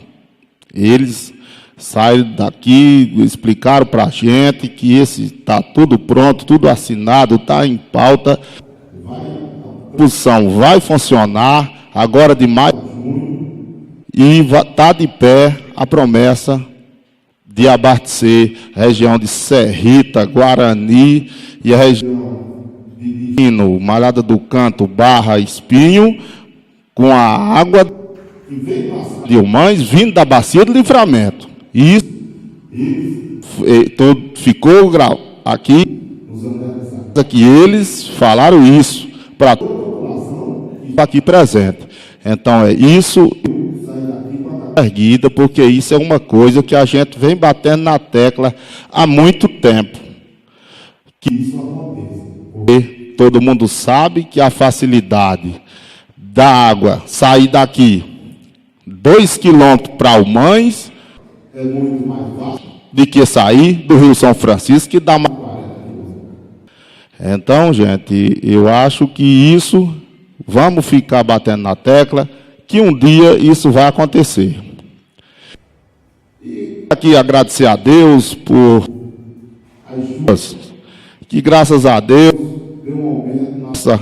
Eles saíram daqui, explicaram para a gente que está tudo pronto, tudo assinado, está em pauta. A posição vai funcionar agora de maio e está de pé a promessa de abastecer a região de Serrita, Guarani e a região de Malhada do Canto, Barra, Espinho, com a água de Humães vindo da bacia do Livramento. Isso ficou aqui que eles falaram isso para toda a população que está aqui presente. Então é isso erguida, porque isso é uma coisa que a gente vem batendo na tecla há muito tempo. Que isso aconteça. Porque todo mundo sabe que a facilidade da água sair daqui 2 quilômetros para Humães é muito mais fácil do que sair do Rio São Francisco, que dá mais 40 quilômetros. Então, gente, eu acho que isso, vamos ficar batendo na tecla, que um dia isso vai acontecer. E aqui agradecer a Deus por que, graças a Deus, deu um aumento na nossa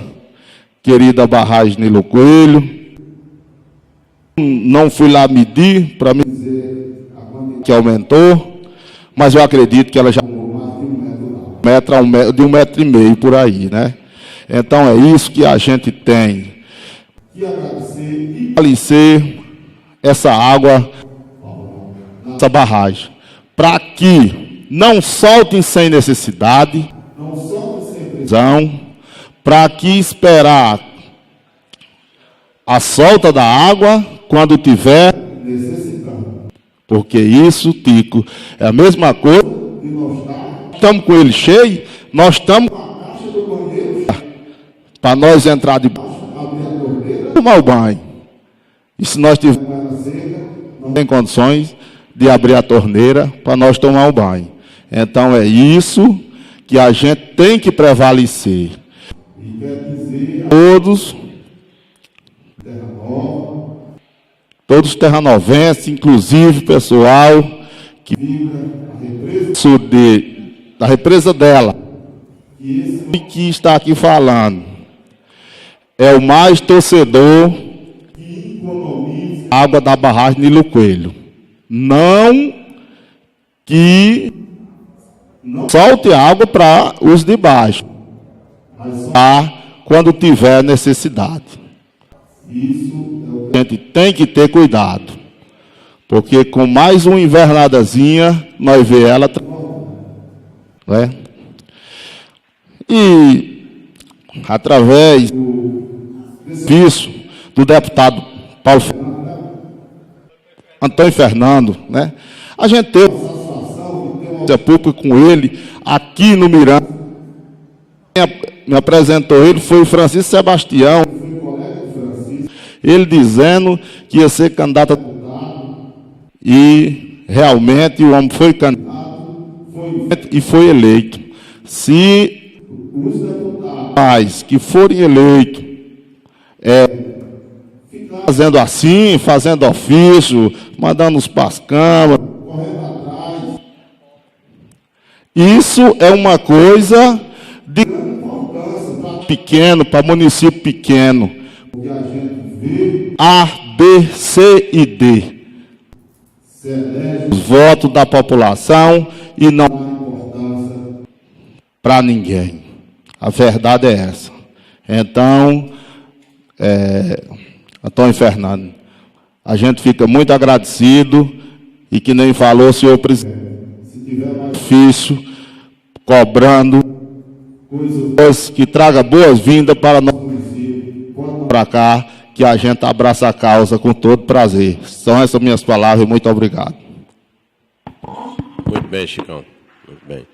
querida barragem Nilo Coelho. Não fui lá medir para me dizer que aumentou, mas eu acredito que ela já de 1,5 metro por aí, né? Então é isso que a gente tem que agradecer essa água, essa barragem, para que não soltem sem necessidade, não soltem sem prisão, para que esperar a solta da água quando tiver necessidade. Porque isso, Tico, é a mesma coisa que nós estamos com ele cheio, nós estamos com a caixa do banheiro para nós entrar debaixo, abrir a torneira, tomar o banho. E se nós tivermos seca, não tem condições de abrir a torneira para nós tomar o banho. Então é isso que a gente tem que prevalecer. E quer dizer todos terranovenses, inclusive pessoal que da represa dela, e que está aqui falando, é o mais torcedor que economiza a água da barragem Nilo Coelho. Não que solte água para os de baixo, mas quando tiver necessidade. Isso a gente tem que ter cuidado, porque com mais uma invernadazinha nós vemos ela, né? E através disso do deputado Antônio Fernando, né? A gente teve a satisfação de ter uma pública com ele aqui no Miranda. Me apresentou ele, foi o Francisco Sebastião, ele dizendo que ia ser candidato a deputado, e realmente o homem foi candidato e foi eleito. Se os deputados que forem eleitos ficar fazendo assim, fazendo ofício, mandando os para as câmaras, correndo atrás, isso é uma coisa de importância para pequeno, para município pequeno. Porque a gente vê A, B, C e D. Os votos da população e não dá importância para ninguém. A verdade é essa. Então, Antônio Fernando, a gente fica muito agradecido e que nem falou, senhor presidente, se tiver mais difícil, cobrando coisas que traga boas-vindas para nós para cá, que a gente abraça a causa com todo prazer. São essas minhas palavras e muito obrigado. Muito bem, Chicão. Muito bem.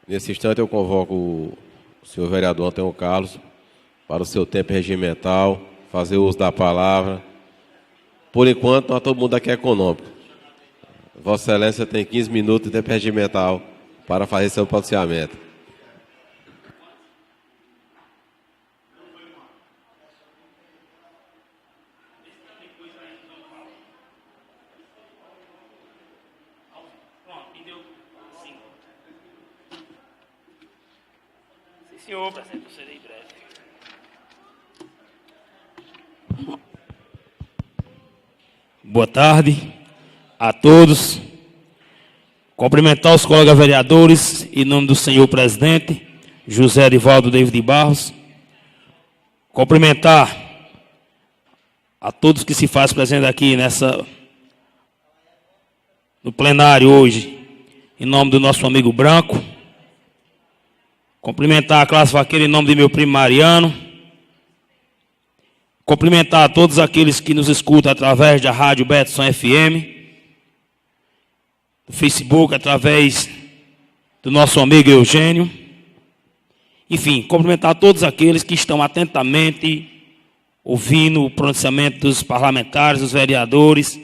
Nesse instante eu convoco o senhor vereador Antônio Carlos para o seu tempo regimental, fazer uso da palavra. Por enquanto, nós todo mundo aqui é econômico. Vossa Excelência tem 15 minutos de tempo regimental para fazer seu pronunciamento. Senhor, presidente, eu serei breve. Boa tarde a todos. Cumprimentar os colegas vereadores, em nome do senhor presidente, José Erivaldo David de Barros. Cumprimentar a todos que se fazem presente aqui no plenário hoje, em nome do nosso amigo Branco. Cumprimentar a classe vaqueira em nome de meu primo Mariano. Cumprimentar a todos aqueles que nos escutam através da Rádio Betson FM, do Facebook, através do nosso amigo Eugênio. Enfim, cumprimentar a todos aqueles que estão atentamente ouvindo o pronunciamento dos parlamentares, dos vereadores,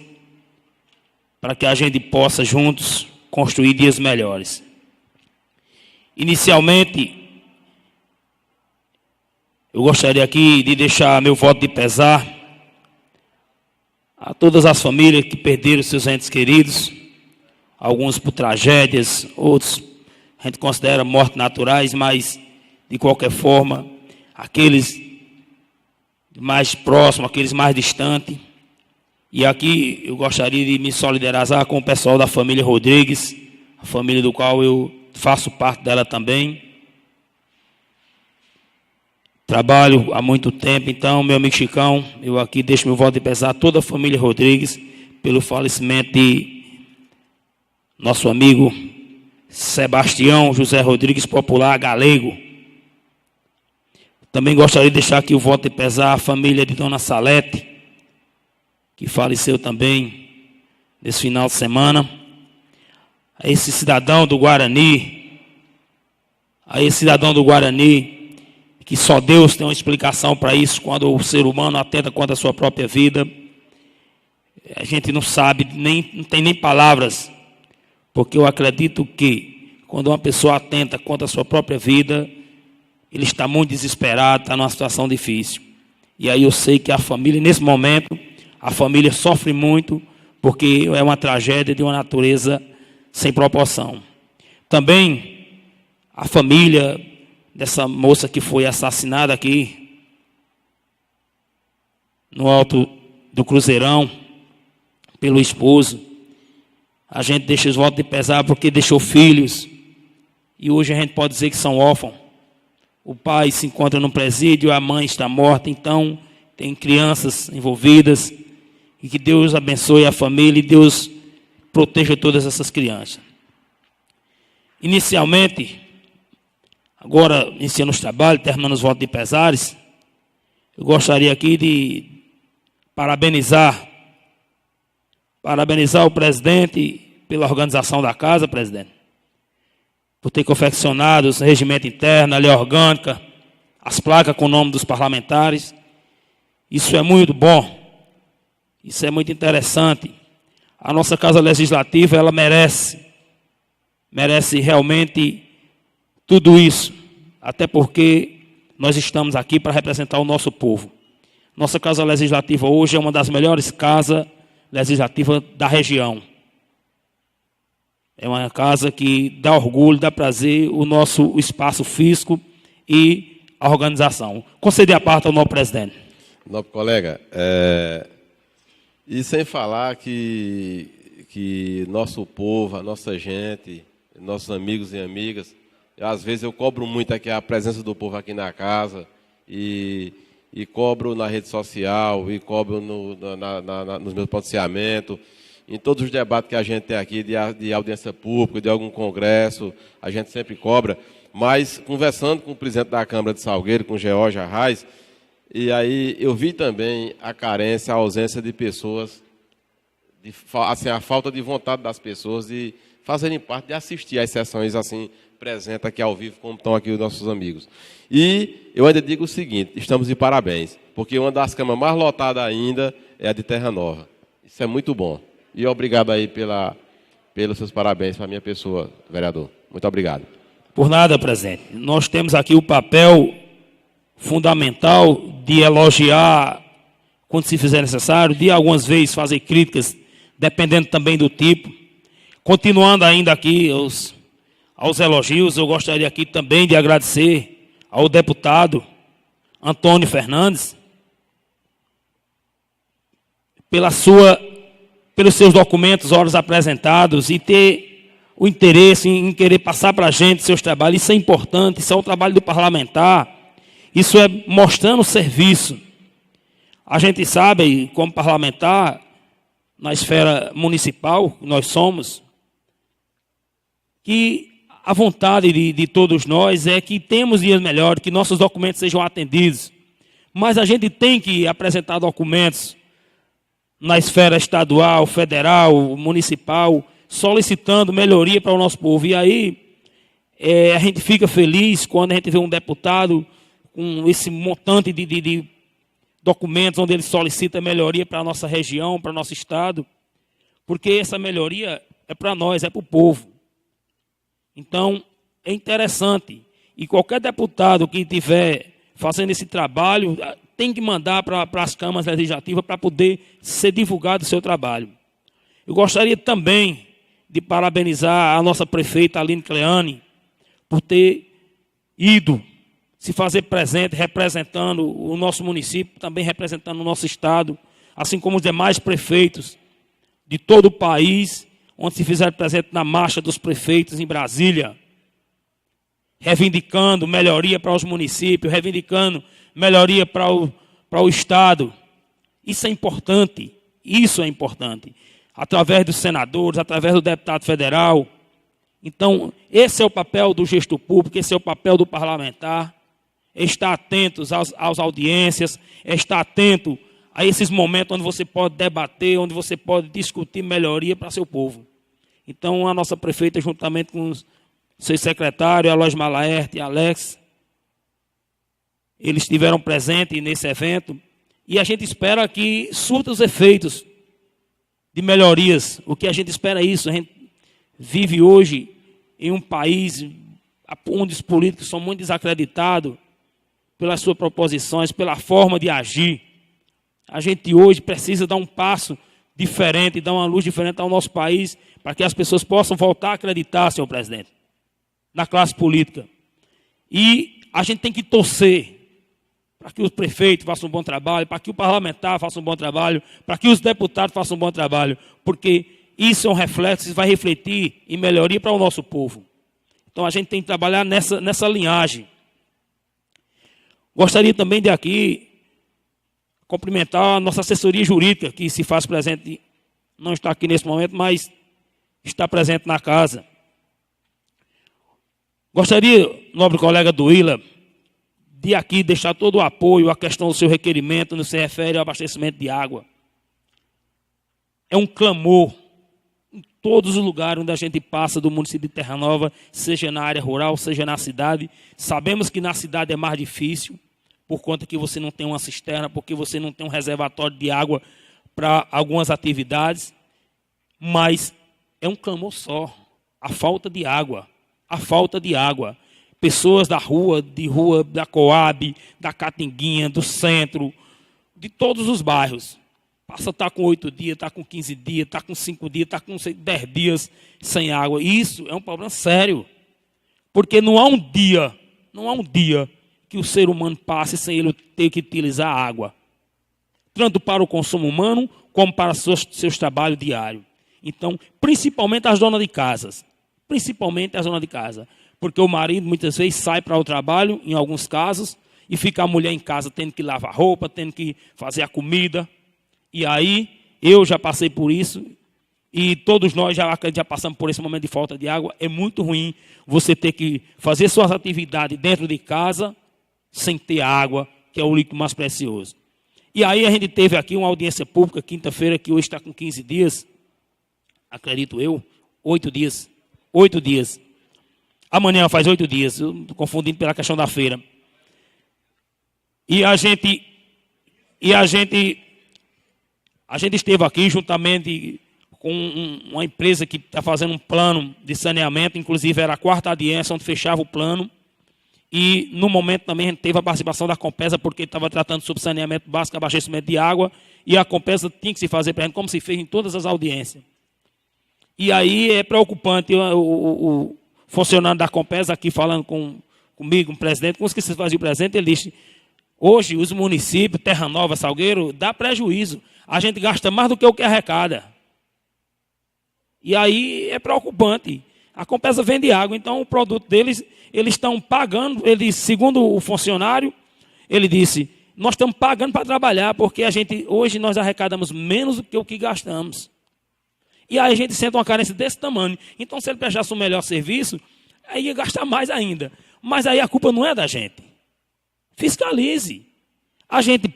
para que a gente possa juntos construir dias melhores. Inicialmente, eu gostaria aqui de deixar meu voto de pesar a todas as famílias que perderam seus entes queridos, alguns por tragédias, outros a gente considera mortes naturais, mas de qualquer forma, aqueles mais próximos, aqueles mais distantes. E aqui eu gostaria de me solidarizar com o pessoal da família Rodrigues, a família do qual eu faço parte dela também. Trabalho há muito tempo, então, meu amigo Chicão, eu aqui deixo meu voto de pesar a toda a família Rodrigues pelo falecimento de nosso amigo Sebastião José Rodrigues, popular galego. Também gostaria de deixar aqui o voto de pesar a família de Dona Salete, que faleceu também nesse final de semana. A esse cidadão do Guarani, que só Deus tem uma explicação para isso, quando o ser humano atenta contra a sua própria vida. A gente não sabe, não tem nem palavras, porque eu acredito que quando uma pessoa atenta contra a sua própria vida, ele está muito desesperado, está numa situação difícil. E aí eu sei que a família, nesse momento, a família sofre muito, porque é uma tragédia de uma natureza sem proporção. Também a família dessa moça que foi assassinada aqui no alto do Cruzeirão pelo esposo. A gente deixa os votos de pesar porque deixou filhos e hoje a gente pode dizer que são órfãos. O pai se encontra no presídio, a mãe está morta, então tem crianças envolvidas. E que Deus abençoe a família e Deus proteja todas essas crianças. Inicialmente, agora iniciando os trabalhos, terminando os votos de pesares, eu gostaria aqui de parabenizar o presidente pela organização da casa, presidente. por ter confeccionado o regimento interno, a lei orgânica, as placas com o nome dos parlamentares. Isso é muito bom, isso é muito interessante. A nossa Casa Legislativa, ela merece realmente tudo isso, até porque nós estamos aqui para representar o nosso povo. Nossa Casa Legislativa hoje é uma das melhores casas legislativas da região. É uma casa que dá orgulho, dá prazer, o nosso espaço físico e a organização. Conceder a parte ao novo presidente. Nobre colega, e sem falar que nosso povo, a nossa gente, nossos amigos e amigas, às vezes eu cobro muito aqui a presença do povo aqui na casa e cobro na rede social e cobro nos meus pronunciamentos, em todos os debates que a gente tem aqui de audiência pública, de algum congresso, a gente sempre cobra, mas conversando com o presidente da Câmara de Salgueiro, com o George Arraes, e aí eu vi também a carência, a ausência de pessoas, assim, a falta de vontade das pessoas de fazerem parte, de assistir às sessões assim, presentes aqui ao vivo, como estão aqui os nossos amigos. E eu ainda digo o seguinte, estamos de parabéns, porque uma das câmaras mais lotadas ainda é a de Terra Nova. Isso é muito bom. E obrigado aí pelos seus parabéns para a minha pessoa, vereador. Muito obrigado. Por nada, presidente. Nós temos aqui o papel fundamental de elogiar quando se fizer necessário, de algumas vezes fazer críticas, dependendo também do tipo. Continuando ainda aqui aos elogios, eu gostaria aqui também de agradecer ao deputado Antônio Fernandes pelos seus documentos, horas apresentados, e ter o interesse em querer passar para a gente seus trabalhos. Isso é importante, isso é o trabalho do parlamentar, isso é mostrando o serviço. A gente sabe, como parlamentar, na esfera municipal, nós somos, que a vontade de todos nós é que temos dias melhores, que nossos documentos sejam atendidos. Mas a gente tem que apresentar documentos na esfera estadual, federal, municipal, solicitando melhoria para o nosso povo. E aí a gente fica feliz quando a gente vê um deputado com esse montante de documentos onde ele solicita melhoria para a nossa região, para o nosso estado, porque essa melhoria é para nós, é para o povo. Então, é interessante. E qualquer deputado que estiver fazendo esse trabalho tem que mandar para as câmaras legislativas para poder ser divulgado o seu trabalho. Eu gostaria também de parabenizar a nossa prefeita Aline Cleane por ter ido se fazer presente, representando o nosso município, também representando o nosso estado, assim como os demais prefeitos de todo o país, onde se fizeram presente na marcha dos prefeitos em Brasília, reivindicando melhoria para os municípios, reivindicando melhoria para o estado. Isso é importante, através dos senadores, através do deputado federal. Então, esse é o papel do gestor público, esse é o papel do parlamentar, estar atentos às audiências, estar atento a esses momentos onde você pode debater, onde você pode discutir melhoria para seu povo. Então, a nossa prefeita, juntamente com os seus secretários, Aloysio Malaerte e Alex, eles estiveram presentes nesse evento, e a gente espera que surta os efeitos de melhorias. O que a gente espera é isso. A gente vive hoje em um país onde os políticos são muito desacreditados pelas suas proposições, pela forma de agir. A gente hoje precisa dar um passo diferente, dar uma luz diferente ao nosso país, para que as pessoas possam voltar a acreditar, senhor presidente, na classe política. E a gente tem que torcer para que os prefeitos façam um bom trabalho, para que o parlamentar faça um bom trabalho, para que os deputados façam um bom trabalho, porque isso é um reflexo, isso vai refletir em melhoria para o nosso povo. Então a gente tem que trabalhar nessa linhagem. Gostaria também de aqui cumprimentar a nossa assessoria jurídica, que se faz presente, não está aqui nesse momento, mas está presente na casa. Gostaria, nobre colega Duíla, de aqui deixar todo o apoio à questão do seu requerimento no que se refere ao abastecimento de água. É um clamor em todos os lugares onde a gente passa do município de Terra Nova, seja na área rural, seja na cidade. Sabemos que na cidade é mais difícil, por conta que você não tem uma cisterna, porque você não tem um reservatório de água para algumas atividades, mas é um clamor só, a falta de água, a falta de água. Pessoas da rua da Coab, da Catinguinha, do centro, de todos os bairros, passa a estar com 8 dias, está com 15 dias, está com 5 dias, está com 10 dias sem água. Isso é um problema sério, porque não há um dia que o ser humano passe sem ele ter que utilizar água, tanto para o consumo humano, como para seus trabalhos diários. Então, principalmente as donas de casas, porque o marido muitas vezes sai para o trabalho, em alguns casos, e fica a mulher em casa tendo que lavar roupa, tendo que fazer a comida. E aí, eu já passei por isso, e todos nós já passamos por esse momento de falta de água. É muito ruim você ter que fazer suas atividades dentro de casa sem ter água, que é o líquido mais precioso. E aí a gente teve aqui uma audiência pública, quinta-feira, que hoje está com 15 dias, acredito eu, 8 dias. Amanhã faz 8 dias, eu estou confundindo pela questão da feira. E a gente esteve aqui juntamente com uma empresa que está fazendo um plano de saneamento, inclusive era a 4ª audiência onde fechava o plano. E no momento também a gente teve a participação da Compesa, porque estava tratando sobre saneamento básico, abastecimento de água, e a Compesa tinha que se fazer para a gente, como se fez em todas as audiências. E aí é preocupante o funcionário da Compesa aqui falando comigo, o presidente, com os que se fazia o presidente, ele disse: hoje os municípios, Terra Nova, Salgueiro, dá prejuízo. A gente gasta mais do que o que arrecada. E aí é preocupante. A Compesa vende água, então o produto deles, eles estão pagando, segundo o funcionário, ele disse: nós estamos pagando para trabalhar, porque hoje nós arrecadamos menos do que o que gastamos. E aí a gente sente uma carência desse tamanho. Então, se ele prestasse um melhor serviço, aí ia gastar mais ainda. Mas aí a culpa não é da gente. Fiscalize. A gente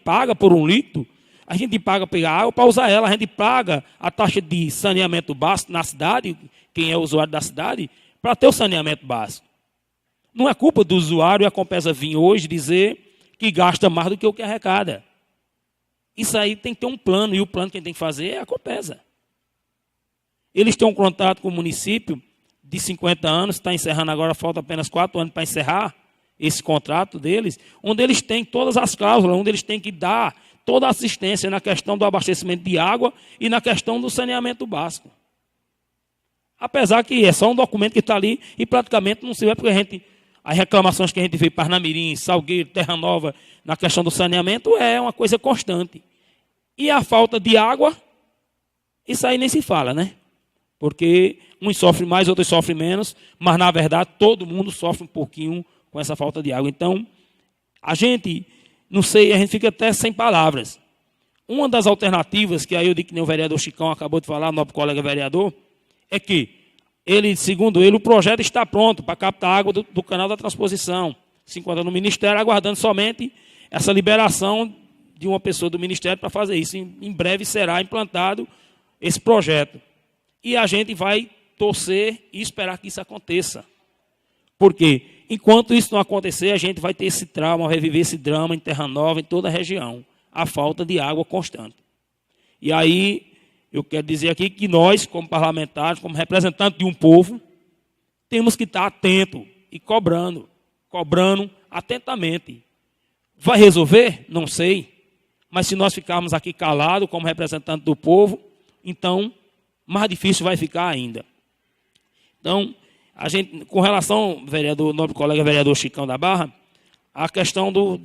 paga por um litro, a gente paga para pegar água para usar ela, a gente paga a taxa de saneamento básico na cidade, quem é usuário da cidade, para ter o saneamento básico. Não é culpa do usuário a Compesa vir hoje dizer que gasta mais do que o que arrecada. Isso aí tem que ter um plano, e o plano que a gente tem que fazer é a Compesa. Eles têm um contrato com o município de 50 anos, está encerrando agora, falta apenas 4 anos para encerrar esse contrato deles, onde eles têm todas as cláusulas, onde eles têm que dar toda a assistência na questão do abastecimento de água e na questão do saneamento básico. Apesar que é só um documento que está ali e praticamente não se vê, porque as reclamações que a gente vê em Parnamirim, Salgueiro, Terra Nova, na questão do saneamento, é uma coisa constante. E a falta de água, isso aí nem se fala, né? Porque uns sofrem mais, outros sofrem menos, mas, na verdade, todo mundo sofre um pouquinho com essa falta de água. Então, a gente, não sei, a gente fica até sem palavras. Uma das alternativas, que aí eu digo que nem o vereador Chicão acabou de falar, nosso colega vereador, é que, segundo ele, o projeto está pronto para captar água do canal da transposição. Se encontra no Ministério, aguardando somente essa liberação de uma pessoa do Ministério para fazer isso. Em breve será implantado esse projeto. E a gente vai torcer e esperar que isso aconteça. Porque, enquanto isso não acontecer, a gente vai ter esse trauma, vai reviver esse drama em Terra Nova, em toda a região. A falta de água constante. E aí, eu quero dizer aqui que nós, como parlamentares, como representantes de um povo, temos que estar atentos e cobrando atentamente. Vai resolver? Não sei. Mas se nós ficarmos aqui calados como representantes do povo, então mais difícil vai ficar ainda. Então, a gente, com relação, vereador, nobre colega vereador Chicão da Barra, a questão do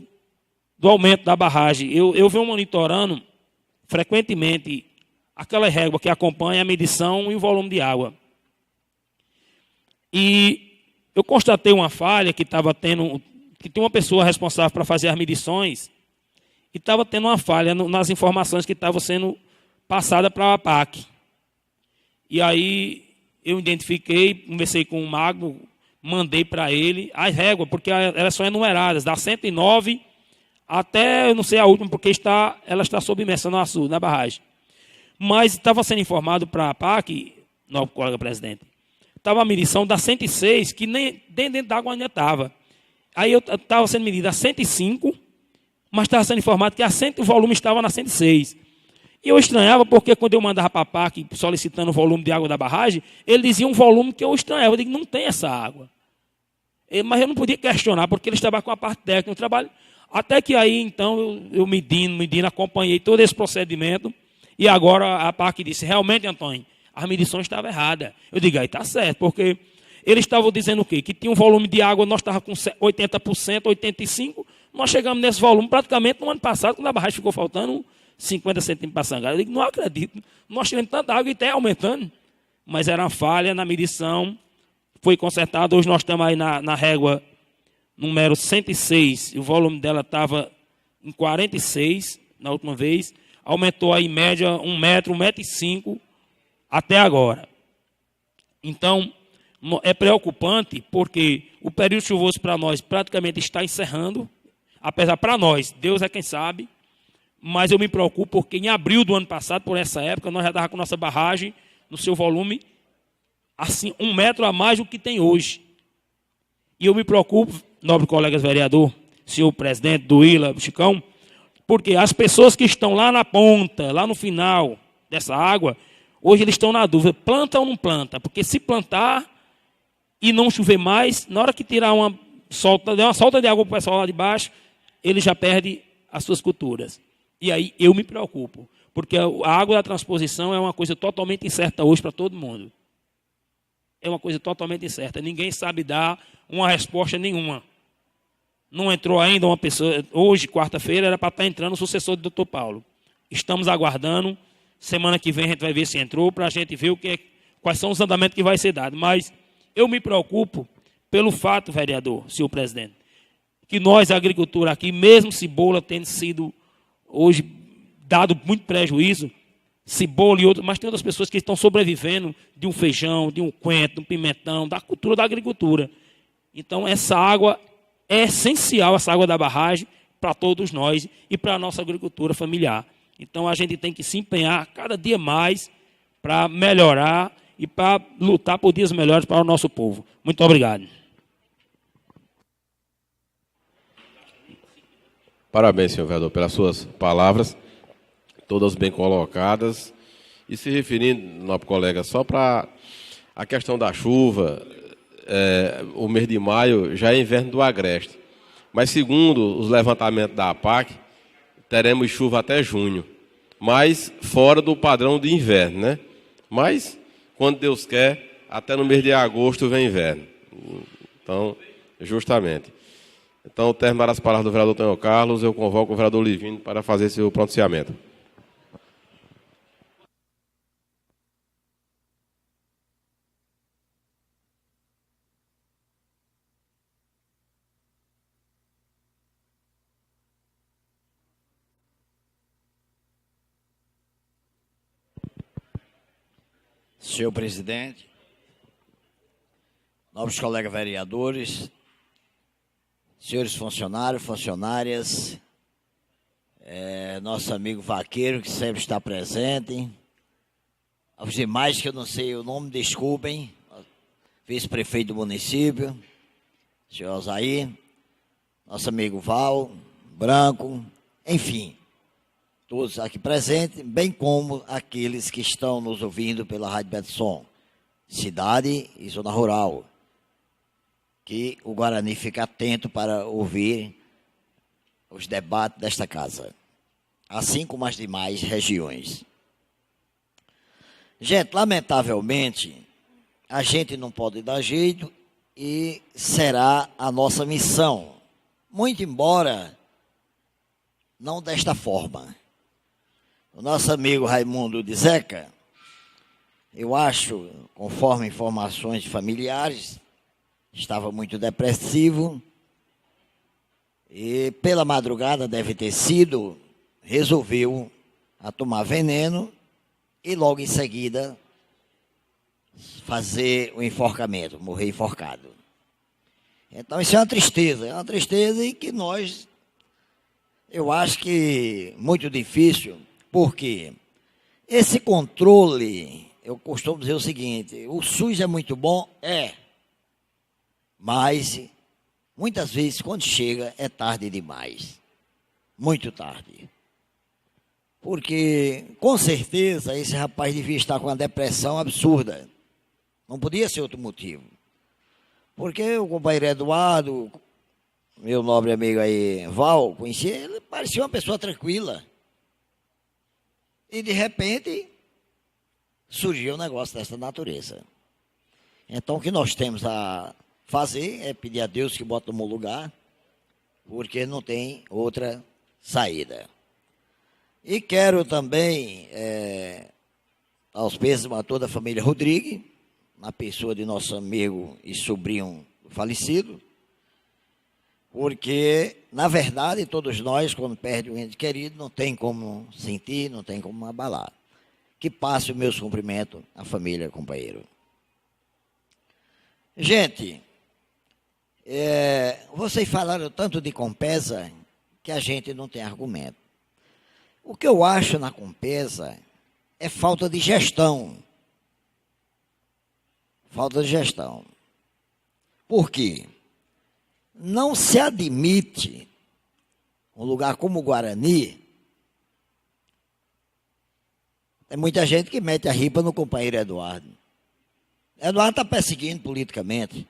aumento da barragem. Eu venho monitorando frequentemente aquela régua que acompanha a medição e o volume de água. E eu constatei uma falha que estava tendo, que tem uma pessoa responsável para fazer as medições, e estava tendo uma falha nas informações que estavam sendo passadas para a APAC. E aí eu identifiquei, conversei com o Magno, mandei para ele as réguas, porque elas são enumeradas, da 109 até, eu não sei a última, porque ela está submersa no açude, na barragem. Mas estava sendo informado para a PAC, nosso colega presidente, estava a medição da 106, que nem dentro d'água ainda estava. Aí eu estava sendo medida a 105, mas estava sendo informado que o volume estava na 106. E eu estranhava, porque quando eu mandava para a PAC solicitando o volume de água da barragem, ele dizia um volume que eu estranhava. Eu digo, não tem essa água. Mas eu não podia questionar, porque ele estava com a parte técnica do trabalho. Até que aí, então, eu medindo, acompanhei todo esse procedimento. E agora a PAC disse, realmente, Antônio, as medições estavam erradas. Eu digo, aí está certo, porque eles estavam dizendo o quê? Que tinha um volume de água, nós estávamos com 80%, 85%. Nós chegamos nesse volume praticamente no ano passado, quando a barragem ficou faltando 50 centímetros para sangrar. Eu digo, não acredito. Nós tivemos tanta água e até aumentando. Mas era uma falha na medição. Foi consertado. Hoje nós estamos aí na régua número 106. E o volume dela estava em 46 na última vez. Aumentou aí em média 1 metro, 1,5 m até agora. Então, é preocupante porque o período chuvoso para nós praticamente está encerrando. Apesar para nós, Deus é quem sabe. Mas eu me preocupo porque em abril do ano passado, por essa época, nós já estávamos com nossa barragem no seu volume assim, 1 metro a mais do que tem hoje. E eu me preocupo, nobre colega vereador, senhor presidente do ILA, Chicão, porque as pessoas que estão lá na ponta, lá no final dessa água, hoje eles estão na dúvida, planta ou não planta? Porque se plantar e não chover mais, na hora que tirar uma solta de água para o pessoal lá de baixo, ele já perde as suas culturas. E aí eu me preocupo, porque a água da transposição é uma coisa totalmente incerta hoje para todo mundo. É uma coisa totalmente incerta. Ninguém sabe dar uma resposta nenhuma. Não entrou ainda uma pessoa. Hoje, quarta-feira, era para estar entrando o sucessor do Dr. Paulo. Estamos aguardando. Semana que vem a gente vai ver se entrou, para a gente ver quais são os andamentos que vai ser dado. Mas eu me preocupo pelo fato, vereador, senhor presidente, que nós, a agricultura aqui, mesmo cebola tendo sido hoje dado muito prejuízo, cebola e outras, mas tem outras pessoas que estão sobrevivendo de um feijão, de um coentro, de um pimentão, da cultura da agricultura. Então, essa água é essencial, essa água da barragem, para todos nós e para a nossa agricultura familiar. Então, a gente tem que se empenhar cada dia mais para melhorar e para lutar por dias melhores para o nosso povo. Muito obrigado. Parabéns, senhor vereador, pelas suas palavras, todas bem colocadas. E se referindo, nobre colega, só para a questão da chuva, o mês de maio já é inverno do Agreste. Mas, segundo os levantamentos da APAC, teremos chuva até junho, mas fora do padrão de inverno, né? Mas, quando Deus quer, até no mês de agosto vem inverno. Então, justamente. Então, terminaram as palavras do vereador Antônio Carlos, eu convoco o vereador Livino para fazer seu pronunciamento. Senhor presidente, nobres colegas vereadores, senhores funcionários, funcionárias, nosso amigo Vaqueiro, que sempre está presente, aos demais que eu não sei o nome, desculpem, vice-prefeito do município, senhor Alzair, nosso amigo Val, Branco, enfim, todos aqui presentes, bem como aqueles que estão nos ouvindo pela Rádio Betson, cidade e zona rural, que o Guarani fica atento para ouvir os debates desta casa, assim como as demais regiões. Gente, lamentavelmente, a gente não pode dar jeito e será a nossa missão, muito embora não desta forma. O nosso amigo Raimundo de Zeca, eu acho, conforme informações de familiares, estava muito depressivo e pela madrugada deve ter sido, resolveu a tomar veneno e logo em seguida fazer o enforcamento, morrer enforcado. Então isso é uma tristeza e que eu acho que muito difícil, porque Esse controle, eu costumo dizer o seguinte, o SUS é muito bom? Mas muitas vezes quando chega é tarde demais, muito tarde. Porque com certeza esse rapaz devia estar com uma depressão absurda, não podia ser outro motivo. Porque o companheiro Eduardo, meu nobre amigo aí, Val, conheci ele, parecia uma pessoa tranquila. E de repente surgiu um negócio dessa natureza. Então o que nós temos a fazer é pedir a Deus que bota no lugar, porque não tem outra saída. E quero também, aos pêsames a toda a família Rodrigues, na pessoa de nosso amigo e sobrinho falecido, porque, na verdade, todos nós, quando perde um ente querido, não tem como sentir, não tem como abalar. Que passe o meu cumprimento à família, companheiro. Gente, vocês falaram tanto de Compesa que a gente não tem argumento. O que eu acho na Compesa é falta de gestão. Falta de gestão. Por quê? Não se admite um lugar como o Guarani. Tem muita gente que mete a ripa no companheiro Eduardo. Eduardo está perseguindo politicamente.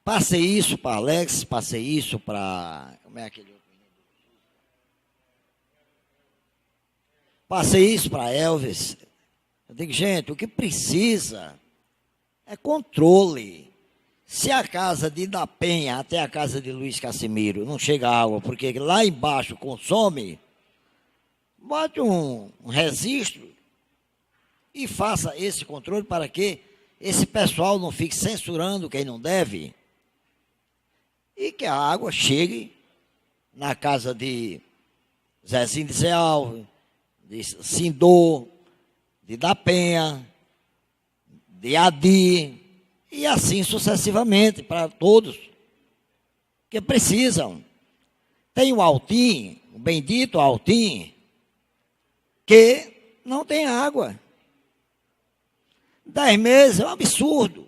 Passei isso para Alex, passei isso para... Como é aquele outro menino? Passei isso para Elvis. Eu digo, gente, o que precisa é controle. Se a casa de Da Penha até a casa de Luiz Cassimiro não chega água, porque lá embaixo consome, bote um registro e faça esse controle para que esse pessoal não fique censurando quem não deve e que a água chegue na casa de Zezinho de Zé Alves, de Sindô, de Da Penha, de Adi, e assim sucessivamente, para todos que precisam. Tem o Altim, o bendito Altim, que não tem água. 10 meses é um absurdo.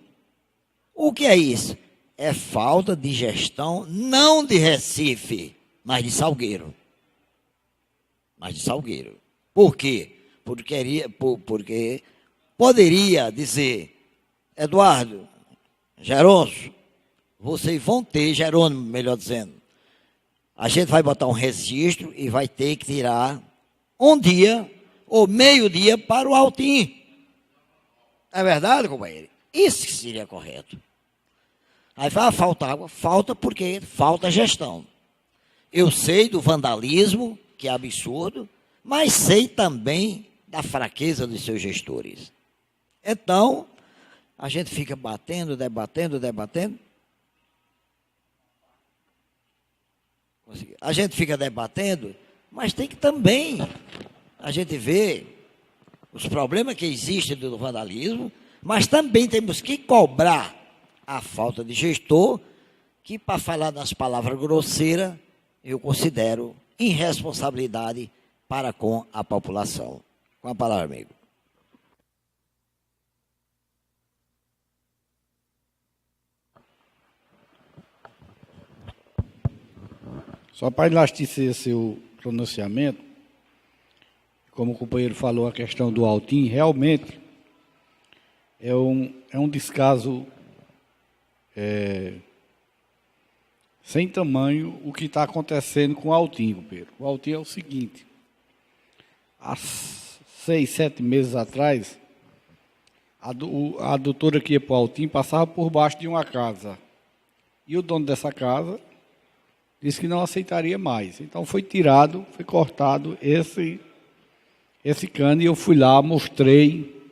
O que é isso? É falta de gestão, não de Recife, mas de Salgueiro. Por quê? Porque poderia dizer, Eduardo, Geronço, vocês vão ter, Jerônimo, melhor dizendo, a gente vai botar um registro e vai ter que tirar um dia ou meio-dia para o Altim. É verdade, companheiro? Isso que seria correto. Aí vai falta água, falta porque falta gestão. Eu sei do vandalismo, que é absurdo, mas sei também da fraqueza dos seus gestores. Então, a gente fica debatendo. A gente fica debatendo, mas tem que também a gente ver os problemas que existem do vandalismo, mas também temos que cobrar a falta de gestor, que, para falar nas palavras grosseiras, eu considero irresponsabilidade para com a população. Com a palavra, amigo. Só para elasticecer seu pronunciamento, como o companheiro falou, a questão do Altim, realmente é um descaso sem tamanho o que está acontecendo com o Altim, companheiro. O Altim é o seguinte, há 6, 7 meses atrás, a doutora que ia para o Altim passava por baixo de uma casa. E o dono dessa casa disse que não aceitaria mais. Então foi tirado, foi cortado esse cano e eu fui lá, mostrei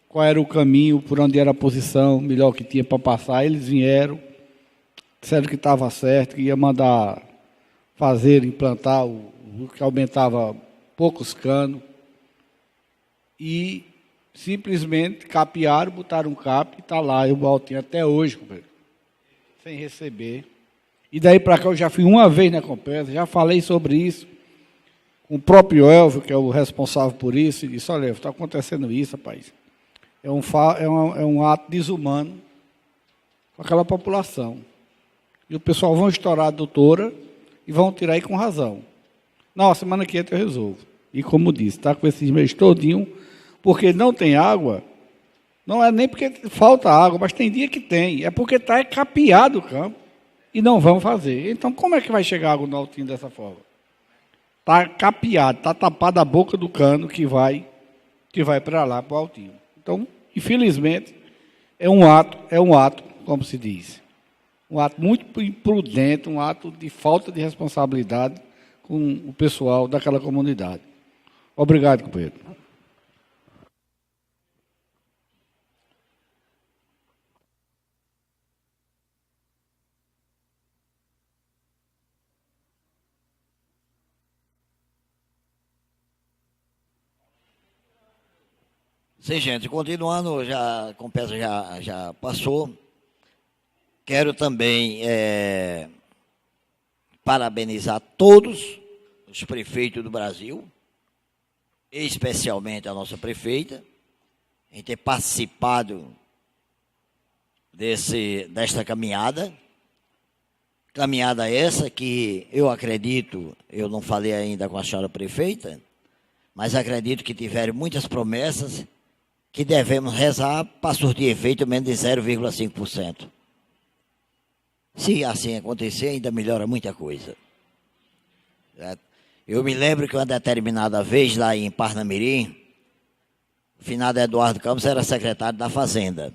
qual era o caminho, por onde era a posição melhor que tinha para passar. Eles vieram, disseram que estava certo, que ia mandar fazer, implantar o que aumentava poucos canos. E simplesmente capearam, botaram um cap e está lá, eu voltei até hoje, companheiro, sem receber. E daí para cá eu já fui uma vez na Compesa, já falei sobre isso o próprio Elvio, que é o responsável por isso, e disse, olha, está acontecendo isso, rapaz. É um ato desumano com aquela população. E o pessoal vão estourar a doutora e vão tirar aí com razão. Não, semana que entra eu resolvo. E como disse, está com esses meses todinho, porque não tem água, não é nem porque falta água, mas tem dia que tem. É porque está capeado o campo e não vão fazer. Então, como é que vai chegar água no Altinho dessa forma? Está capeado, está tapada a boca do cano que vai para lá, para o Altinho. Então, infelizmente, é um ato, como se diz, um ato muito imprudente, um ato de falta de responsabilidade com o pessoal daquela comunidade. Obrigado, companheiro. Sim, gente, continuando, já, com peça já passou. Quero também parabenizar todos os prefeitos do Brasil, especialmente a nossa prefeita, em ter participado desta caminhada. Caminhada essa que eu acredito, eu não falei ainda com a senhora prefeita, mas acredito que tiveram muitas promessas que devemos rezar para surtir efeito menos de 0,5%. Se assim acontecer, ainda melhora muita coisa. Eu me lembro que uma determinada vez, lá em Parnamirim, o finado Eduardo Campos era secretário da Fazenda.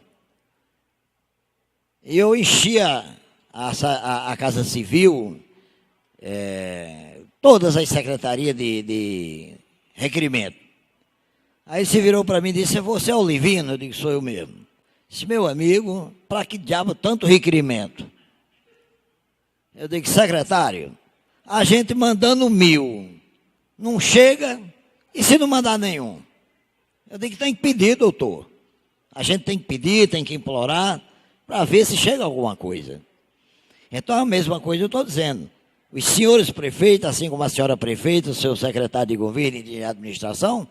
E eu enchia a Casa Civil, todas as secretarias de requerimento. Aí ele se virou para mim e disse, você é o Livino? Eu digo, sou eu mesmo. Disse, meu amigo, para que diabo tanto requerimento? Eu digo, secretário, a gente mandando 1.000, não chega, e se não mandar nenhum? Eu digo, tem que pedir, doutor. A gente tem que pedir, tem que implorar, para ver se chega alguma coisa. Então, a mesma coisa eu estou dizendo. Os senhores prefeitos, assim como a senhora prefeita, o seu secretário de governo e de administração,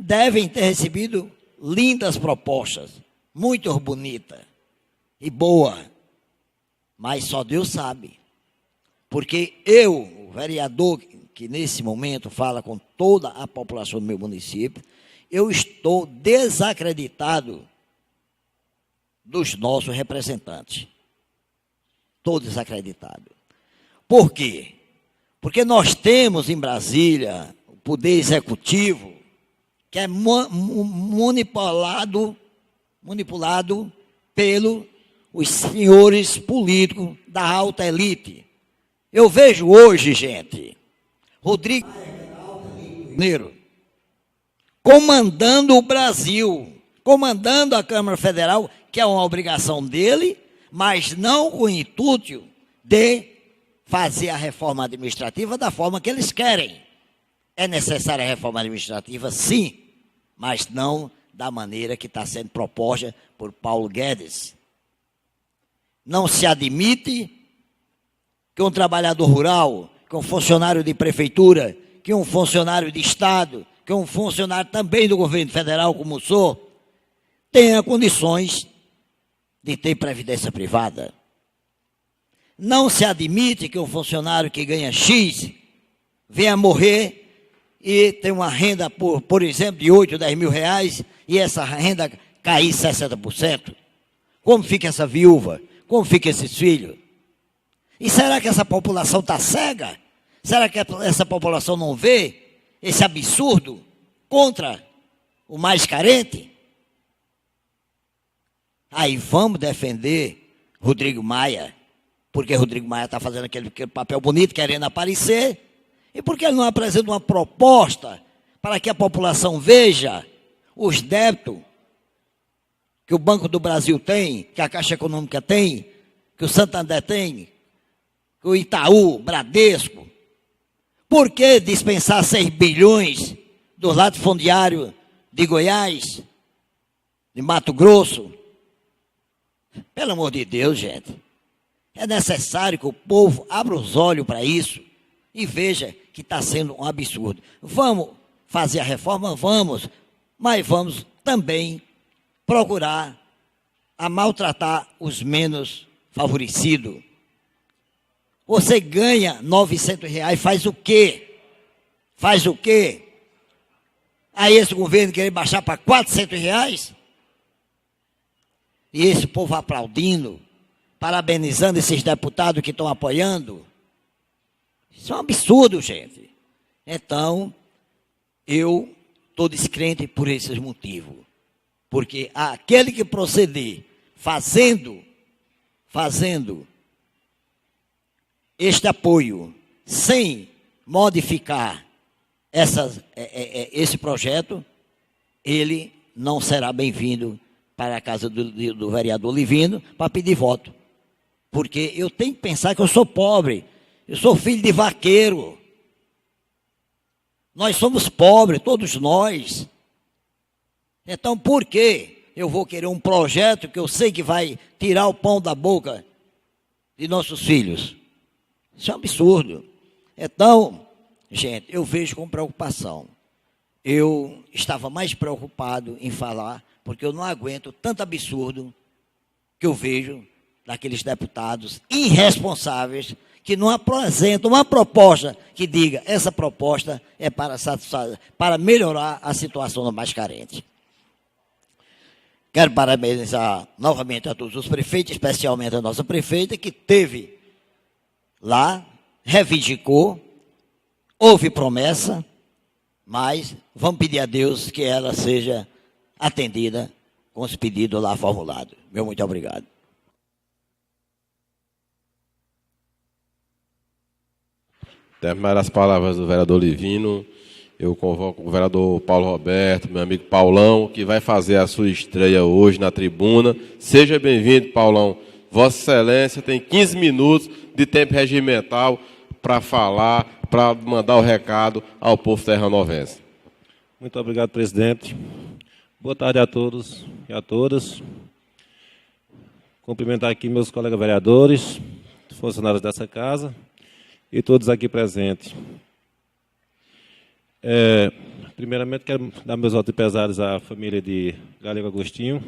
devem ter recebido lindas propostas, muito bonitas e boas, mas só Deus sabe. Porque eu, o vereador que nesse momento fala com toda a população do meu município, eu estou desacreditado dos nossos representantes. Estou desacreditado. Por quê? Porque nós temos em Brasília o poder executivo que é manipulado pelos senhores políticos da alta elite. Eu vejo hoje, gente, Rodrigo Mineiro comandando o Brasil, comandando a Câmara Federal, que é uma obrigação dele, mas não com o intuito de fazer a reforma administrativa da forma que eles querem. É necessária a reforma administrativa, sim, mas não da maneira que está sendo proposta por Paulo Guedes. Não se admite que um trabalhador rural, que um funcionário de prefeitura, que um funcionário de Estado, que um funcionário também do governo federal, como sou, tenha condições de ter previdência privada. Não se admite que um funcionário que ganha X venha morrer e tem uma renda, por exemplo, de 8, 10 mil reais, e essa renda cair 60%. Como fica essa viúva? Como fica esses filhos? E será que essa população está cega? Será que essa população não vê esse absurdo contra o mais carente? Aí vamos defender Rodrigo Maia, porque Rodrigo Maia está fazendo aquele papel bonito, querendo aparecer, e porque ele não apresenta uma proposta para que a população veja os débitos que o Banco do Brasil tem, que a Caixa Econômica tem, que o Santander tem, que o Itaú, Bradesco. Por que dispensar 6 bilhões do latifundiário de Goiás, de Mato Grosso? Pelo amor de Deus, gente. É necessário que o povo abra os olhos para isso e veja que está sendo um absurdo. Vamos fazer a reforma? Vamos, mas vamos também procurar a maltratar os menos favorecidos. Você ganha R$900, faz o quê? Faz o quê? Aí esse governo quer baixar para R$400? E esse povo aplaudindo, parabenizando esses deputados que estão apoiando. Isso é um absurdo, gente. Então, eu estou descrente por esses motivos. Porque aquele que proceder fazendo este apoio sem modificar esse projeto, ele não será bem-vindo para a casa do vereador Livino para pedir voto. Porque eu tenho que pensar que eu sou pobre, eu sou filho de vaqueiro. Nós somos pobres, todos nós. Então, por que eu vou querer um projeto que eu sei que vai tirar o pão da boca de nossos filhos? Isso é um absurdo. Então, gente, eu vejo com preocupação. Eu estava mais preocupado em falar, porque eu não aguento tanto absurdo que eu vejo daqueles deputados irresponsáveis que não apresentam uma proposta que diga, essa proposta é para melhorar a situação do mais carente. Quero parabenizar novamente a todos os prefeitos, especialmente a nossa prefeita, que teve lá, reivindicou, houve promessa, mas vamos pedir a Deus que ela seja atendida com os pedidos lá formulados. Meu muito obrigado. Terminaram as palavras do vereador Livino, eu convoco o vereador Paulo Roberto, meu amigo Paulão, que vai fazer a sua estreia hoje na tribuna. Seja bem-vindo, Paulão. Vossa Excelência tem 15 minutos de tempo regimental para falar, para mandar o recado ao povo terranovense. Muito obrigado, presidente. Boa tarde a todos e a todas. Cumprimentar aqui meus colegas vereadores, funcionários dessa casa e todos aqui presentes. Primeiramente, quero dar meus votos e pesares à família de Galego Agostinho,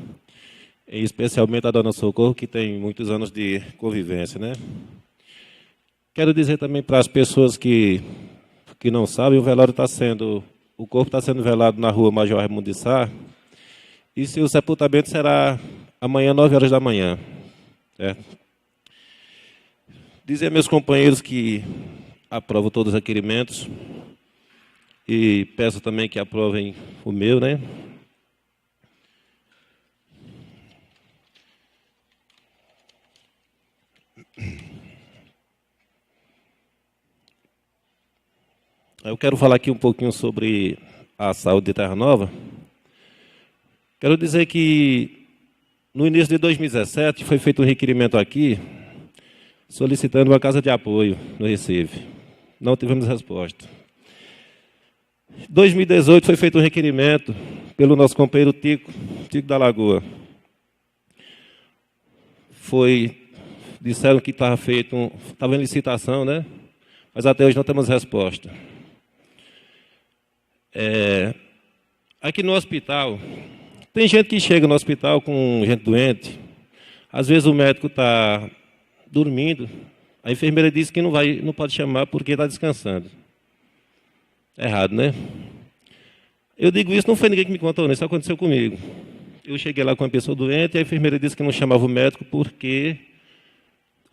e especialmente à dona Socorro, que tem muitos anos de convivência, né? Quero dizer também para as pessoas que não sabem, o corpo está sendo velado na rua Major Raimundo de Sá, e o sepultamento será amanhã, 9 horas da manhã. Dizer a meus companheiros que aprovo todos os requerimentos e peço também que aprovem o meu, né? Eu quero falar aqui um pouquinho sobre a saúde de Terra Nova. Quero dizer que no início de 2017 foi feito um requerimento aqui solicitando uma casa de apoio no Recife. Não tivemos resposta. Em 2018 foi feito um requerimento pelo nosso companheiro Tico da Lagoa. Disseram que estava em licitação, né? Mas até hoje não temos resposta. Aqui no hospital, tem gente que chega no hospital com gente doente, às vezes o médico está dormindo, a enfermeira diz que não pode chamar porque está descansando. Errado, né? Eu digo isso, não foi ninguém que me contou, não, isso aconteceu comigo. Eu cheguei lá com uma pessoa doente e a enfermeira disse que não chamava o médico porque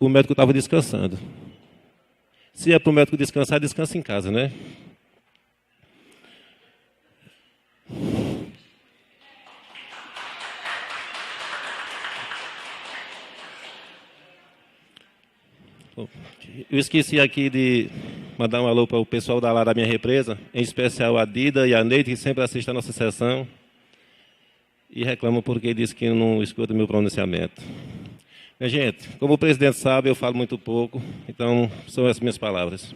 o médico estava descansando. Se é para o médico descansar, descansa em casa, né? Eu esqueci aqui de mandar um alô para o pessoal da minha represa, em especial a Dida e a Neide, que sempre assistem a nossa sessão, e reclamam porque diz que não escuta meu pronunciamento. Minha gente, como o presidente sabe, eu falo muito pouco, então são essas minhas palavras.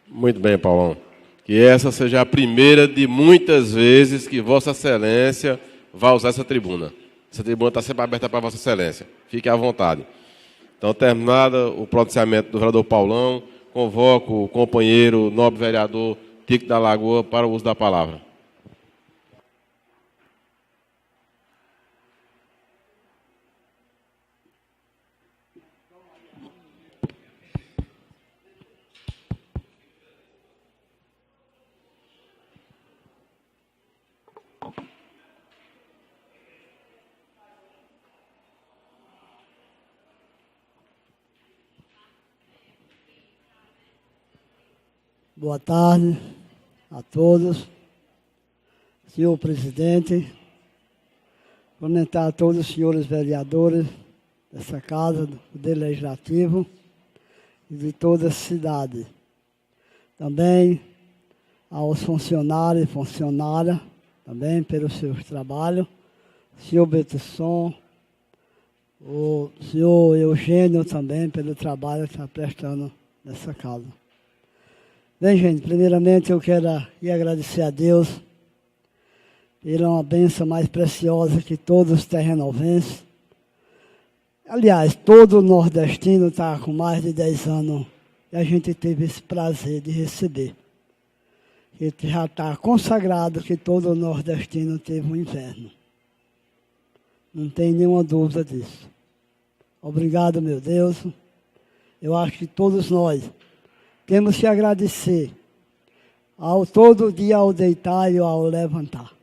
Muito bem, Paulão. Que essa seja a primeira de muitas vezes que Vossa Excelência vai usar essa tribuna. Essa tribuna está sempre aberta para Vossa Excelência. Fique à vontade. Então, terminado o pronunciamento do vereador Paulão, convoco o companheiro nobre vereador Tico da Lagoa para o uso da palavra. Boa tarde a todos. Senhor presidente, cumprimentar a todos os senhores vereadores dessa casa, do Poder Legislativo e de toda a cidade. Também aos funcionários e funcionárias, também pelo seu trabalho. Senhor Betisson, o senhor Eugênio também pelo trabalho que está prestando nessa casa. Bem, gente, primeiramente eu quero agradecer a Deus pela uma bênção mais preciosa que todos os terrenovenses. Aliás, todo nordestino está com mais de 10 anos e a gente teve esse prazer de receber. E já está consagrado que todo nordestino teve um inverno. Não tem nenhuma dúvida disso. Obrigado, meu Deus. Eu acho que todos nós temos que agradecer todo dia ao deitar e ao levantar.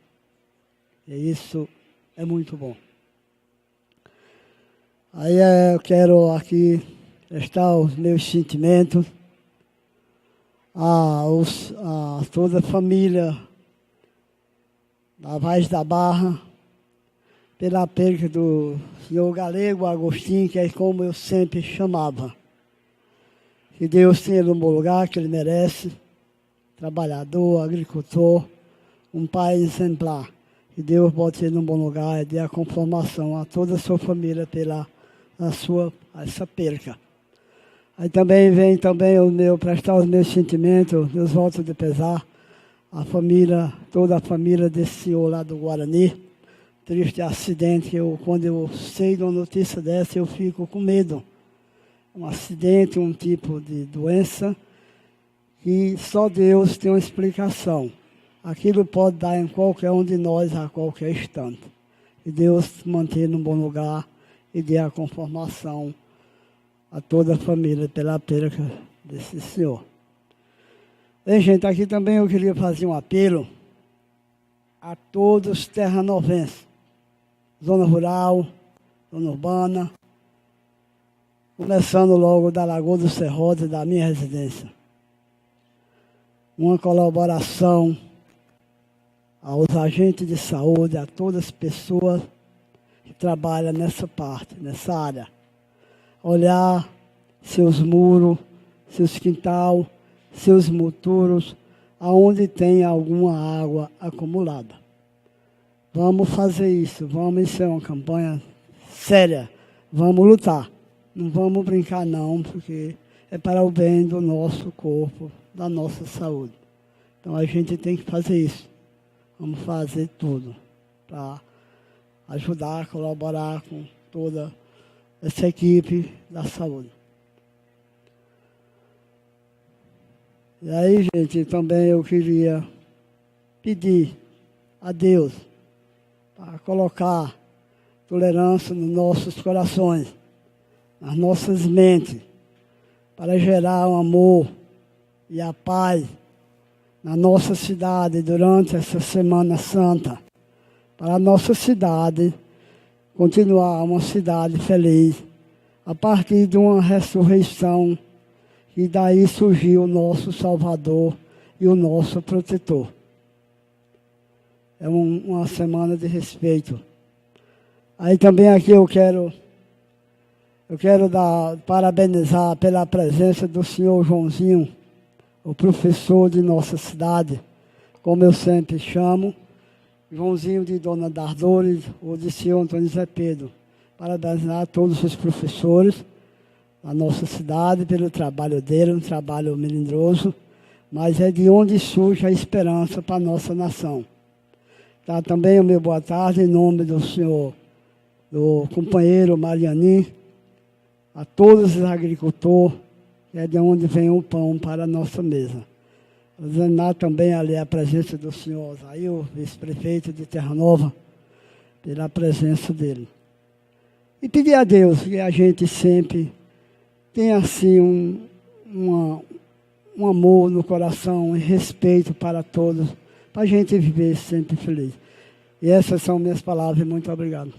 E isso é muito bom. Aí eu quero aqui prestar os meus sentimentos a toda a família da Vaz da Barra, pela perda do senhor Galego Agostinho, que é como eu sempre chamava. Que Deus tenha ele no bom lugar que ele merece, trabalhador, agricultor, um pai exemplar. Que Deus bote ele no bom lugar e dê a conformação a toda a sua família pela essa perca. Aí também vem prestar os meus sentimentos, meus votos de pesar, a família, toda a família desse senhor lá do Guarani. Triste acidente, quando eu sei de uma notícia dessa, eu fico com medo. Um acidente, um tipo de doença, que só Deus tem uma explicação. Aquilo pode dar em qualquer um de nós a qualquer instante. E Deus manter num bom lugar e dê a conformação a toda a família pela perca desse senhor. Bem, gente, aqui também eu queria fazer um apelo a todos os terranovenses, zona rural, zona urbana, começando logo da Lagoa do Serrote, da minha residência. Uma colaboração aos agentes de saúde, a todas as pessoas que trabalham nessa parte, nessa área. Olhar seus muros, seus quintal, seus motoros, aonde tem alguma água acumulada. Vamos fazer isso, isso é uma campanha séria, vamos lutar. Não vamos brincar não, porque é para o bem do nosso corpo, da nossa saúde. Então a gente tem que fazer isso. Vamos fazer tudo para ajudar, colaborar com toda essa equipe da saúde. E aí, gente, também eu queria pedir a Deus para colocar tolerância nos nossos corações, nas nossas mentes, para gerar o amor e a paz na nossa cidade durante essa Semana Santa, para a nossa cidade continuar uma cidade feliz, a partir de uma ressurreição, e daí surgiu o nosso Salvador e o nosso protetor. É uma semana de respeito. Aí também aqui eu quero parabenizar pela presença do senhor Joãozinho, o professor de nossa cidade, como eu sempre chamo, Joãozinho de Dona Dardores, ou de senhor Antônio Zé Pedro. Parabenizar a todos os professores da nossa cidade pelo trabalho dele, um trabalho melindroso, mas é de onde surge a esperança para a nossa nação. Tá também o meu boa tarde em nome do senhor, do companheiro Marianim, a todos os agricultores, que é de onde vem o pão para a nossa mesa. Examinar também ali a presença do senhor Osaí, o vice-prefeito de Terra Nova, pela presença dele. E pedir a Deus que a gente sempre tenha assim um amor no coração e respeito para todos, para a gente viver sempre feliz. E essas são minhas palavras. Muito obrigado.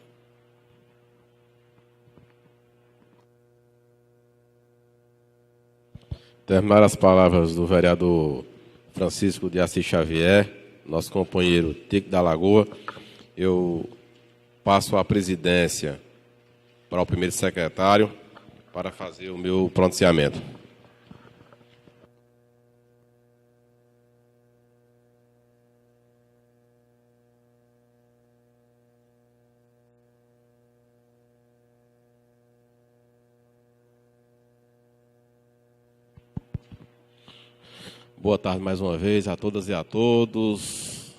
Terminar as palavras do vereador Francisco de Assis Xavier, nosso companheiro Tico da Lagoa, eu passo a presidência para o primeiro secretário para fazer o meu pronunciamento. Boa tarde mais uma vez a todas e a todos.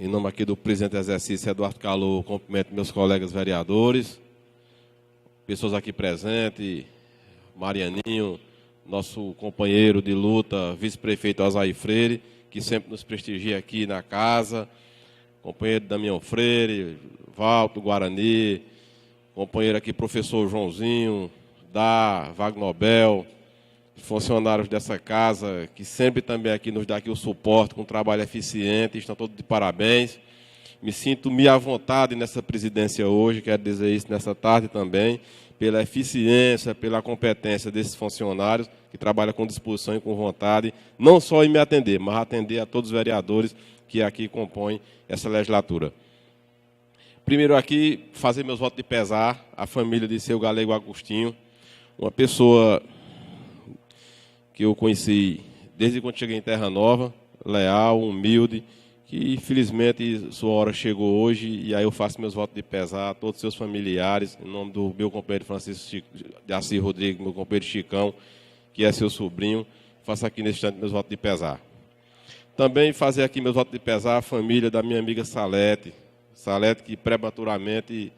Em nome aqui do presidente do exercício, Eduardo Calou, cumprimento meus colegas vereadores, pessoas aqui presentes, Marianinho, nosso companheiro de luta, vice-prefeito Osaí Freire, que sempre nos prestigia aqui na casa, companheiro Damião Freire, Valdo Guarani, companheiro aqui professor Joãozinho, Wagner Nobel, funcionários dessa casa, que sempre também aqui nos dá aqui o suporte, com um trabalho eficiente, estão todos de parabéns. Me sinto à vontade nessa presidência hoje, quero dizer isso nessa tarde também, pela eficiência, pela competência desses funcionários, que trabalham com disposição e com vontade, não só em me atender, mas atender a todos os vereadores que aqui compõem essa legislatura. Primeiro aqui, fazer meus votos de pesar à família de seu Galego Agostinho, uma pessoa que eu conheci desde quando cheguei em Terra Nova, leal, humilde, que infelizmente sua hora chegou hoje, e aí eu faço meus votos de pesar a todos os seus familiares, em nome do meu companheiro Francisco de Assis Rodrigues, meu companheiro Chicão, que é seu sobrinho, faço aqui neste instante meus votos de pesar. Também fazer aqui meus votos de pesar à família da minha amiga Salete, que prematuramente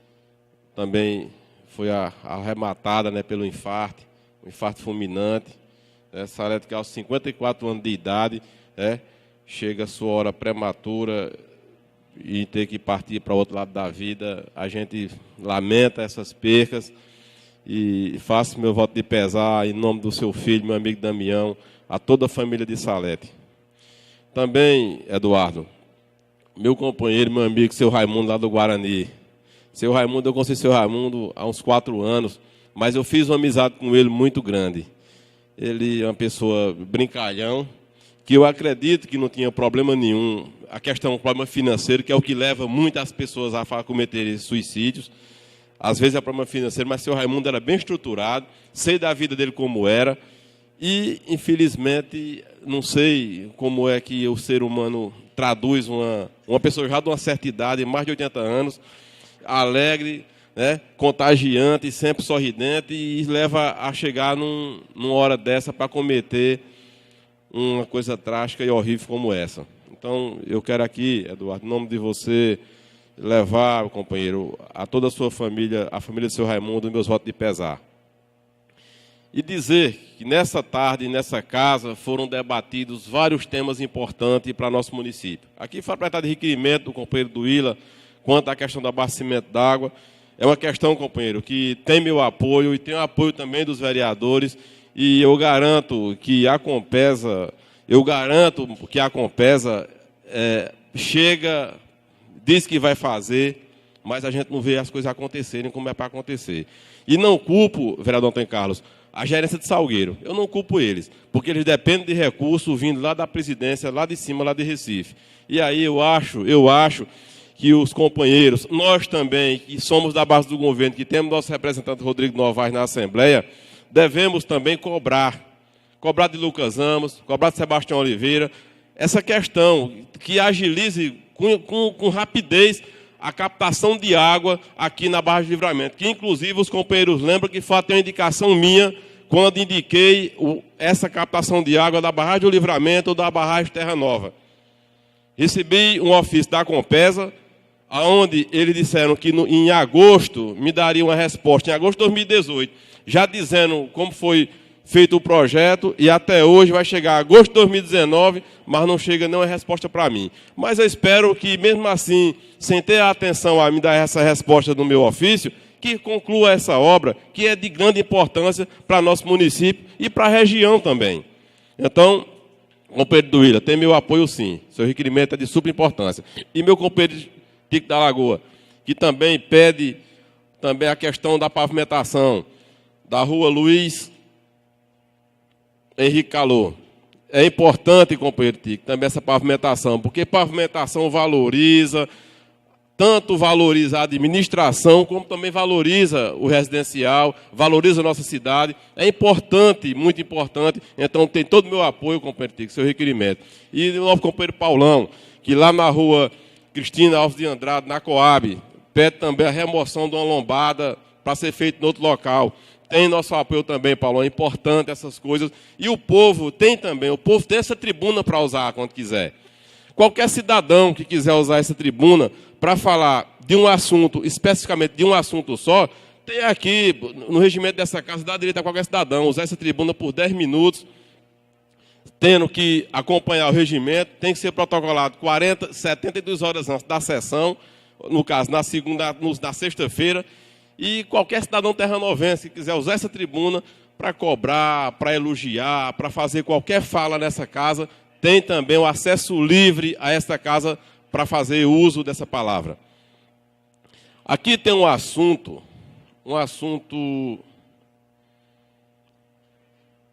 também foi arrematada, né, pelo infarto, um infarto fulminante. Salete, que aos 54 anos de idade, chega a sua hora prematura e ter que partir para o outro lado da vida. A gente lamenta essas percas e faço meu voto de pesar em nome do seu filho, meu amigo Damião, a toda a família de Salete. Também, Eduardo, meu companheiro, meu amigo, seu Raimundo, lá do Guarani. Seu Raimundo, eu conheci seu Raimundo há uns 4 anos, mas eu fiz uma amizade com ele muito grande. Ele é uma pessoa brincalhão, que eu acredito que não tinha problema nenhum. A questão do problema financeiro, que é o que leva muitas pessoas a cometerem suicídios. Às vezes é problema financeiro, mas seu Raimundo era bem estruturado, sei da vida dele como era, e, infelizmente, não sei como é que o ser humano traduz uma pessoa já de uma certa idade, mais de 80 anos, alegre, né, contagiante, sempre sorridente, e leva a chegar numa hora dessa para cometer uma coisa trágica e horrível como essa. Então, eu quero aqui, Eduardo, em nome de você, levar, companheiro, a toda a sua família, a família do seu Raimundo, meus votos de pesar. E dizer que nessa tarde, nessa casa, foram debatidos vários temas importantes para nosso município. Aqui foi apresentado requerimento do companheiro do Ila quanto à questão do abastecimento d'água. É uma questão, companheiro, que tem meu apoio e tem o apoio também dos vereadores, e eu garanto que a Compesa, chega, diz que vai fazer, mas a gente não vê as coisas acontecerem como é para acontecer. E não culpo, vereador Antônio Carlos, a gerência de Salgueiro. Eu não culpo eles, porque eles dependem de recursos vindo lá da presidência, lá de cima, lá de Recife. E aí eu acho que os companheiros, nós também, que somos da base do governo, que temos nosso representante Rodrigo Novaes na Assembleia, devemos também cobrar de Lucas Amos, cobrar de Sebastião Oliveira, essa questão que agilize com rapidez a captação de água aqui na Barra de Livramento, que inclusive os companheiros lembram que foi até uma indicação minha quando indiquei essa captação de água da Barragem do Livramento ou da Barragem Terra Nova. Recebi um ofício da Compesa, onde eles disseram que em agosto me daria uma resposta, em agosto de 2018, já dizendo como foi feito o projeto, e até hoje vai chegar agosto de 2019, mas não chega nenhuma resposta para mim. Mas eu espero que, mesmo assim, sem ter a atenção a me dar essa resposta no meu ofício, que conclua essa obra, que é de grande importância para nosso município e para a região também. Então, companheiro do Ilha, tem meu apoio sim, seu requerimento é de super importância. E meu companheiro Tico da Lagoa, que também pede também a questão da pavimentação da rua Luiz Henrique Calor. É importante, companheiro Tico, também essa pavimentação, porque pavimentação valoriza, tanto valoriza a administração, como também valoriza o residencial, valoriza a nossa cidade. É importante, muito importante. Então, tem todo o meu apoio, companheiro Tico, seu requerimento. E o novo companheiro Paulão, que lá na rua Cristina Alves de Andrade, na Coab, pede também a remoção de uma lombada para ser feito em outro local. Tem nosso apoio também, Paulão. É importante essas coisas. E o povo tem também. O povo tem essa tribuna para usar quando quiser. Qualquer cidadão que quiser usar essa tribuna para falar de um assunto, especificamente de um assunto só, tem aqui, no regimento dessa casa, dá direito a qualquer cidadão usar essa tribuna por 10 minutos, tendo que acompanhar o regimento, tem que ser protocolado 72 horas antes da sessão, no caso, na sexta-feira, e qualquer cidadão terranovense que quiser usar essa tribuna para cobrar, para elogiar, para fazer qualquer fala nessa casa, tem também o acesso livre a esta casa para fazer uso dessa palavra. Aqui tem um assunto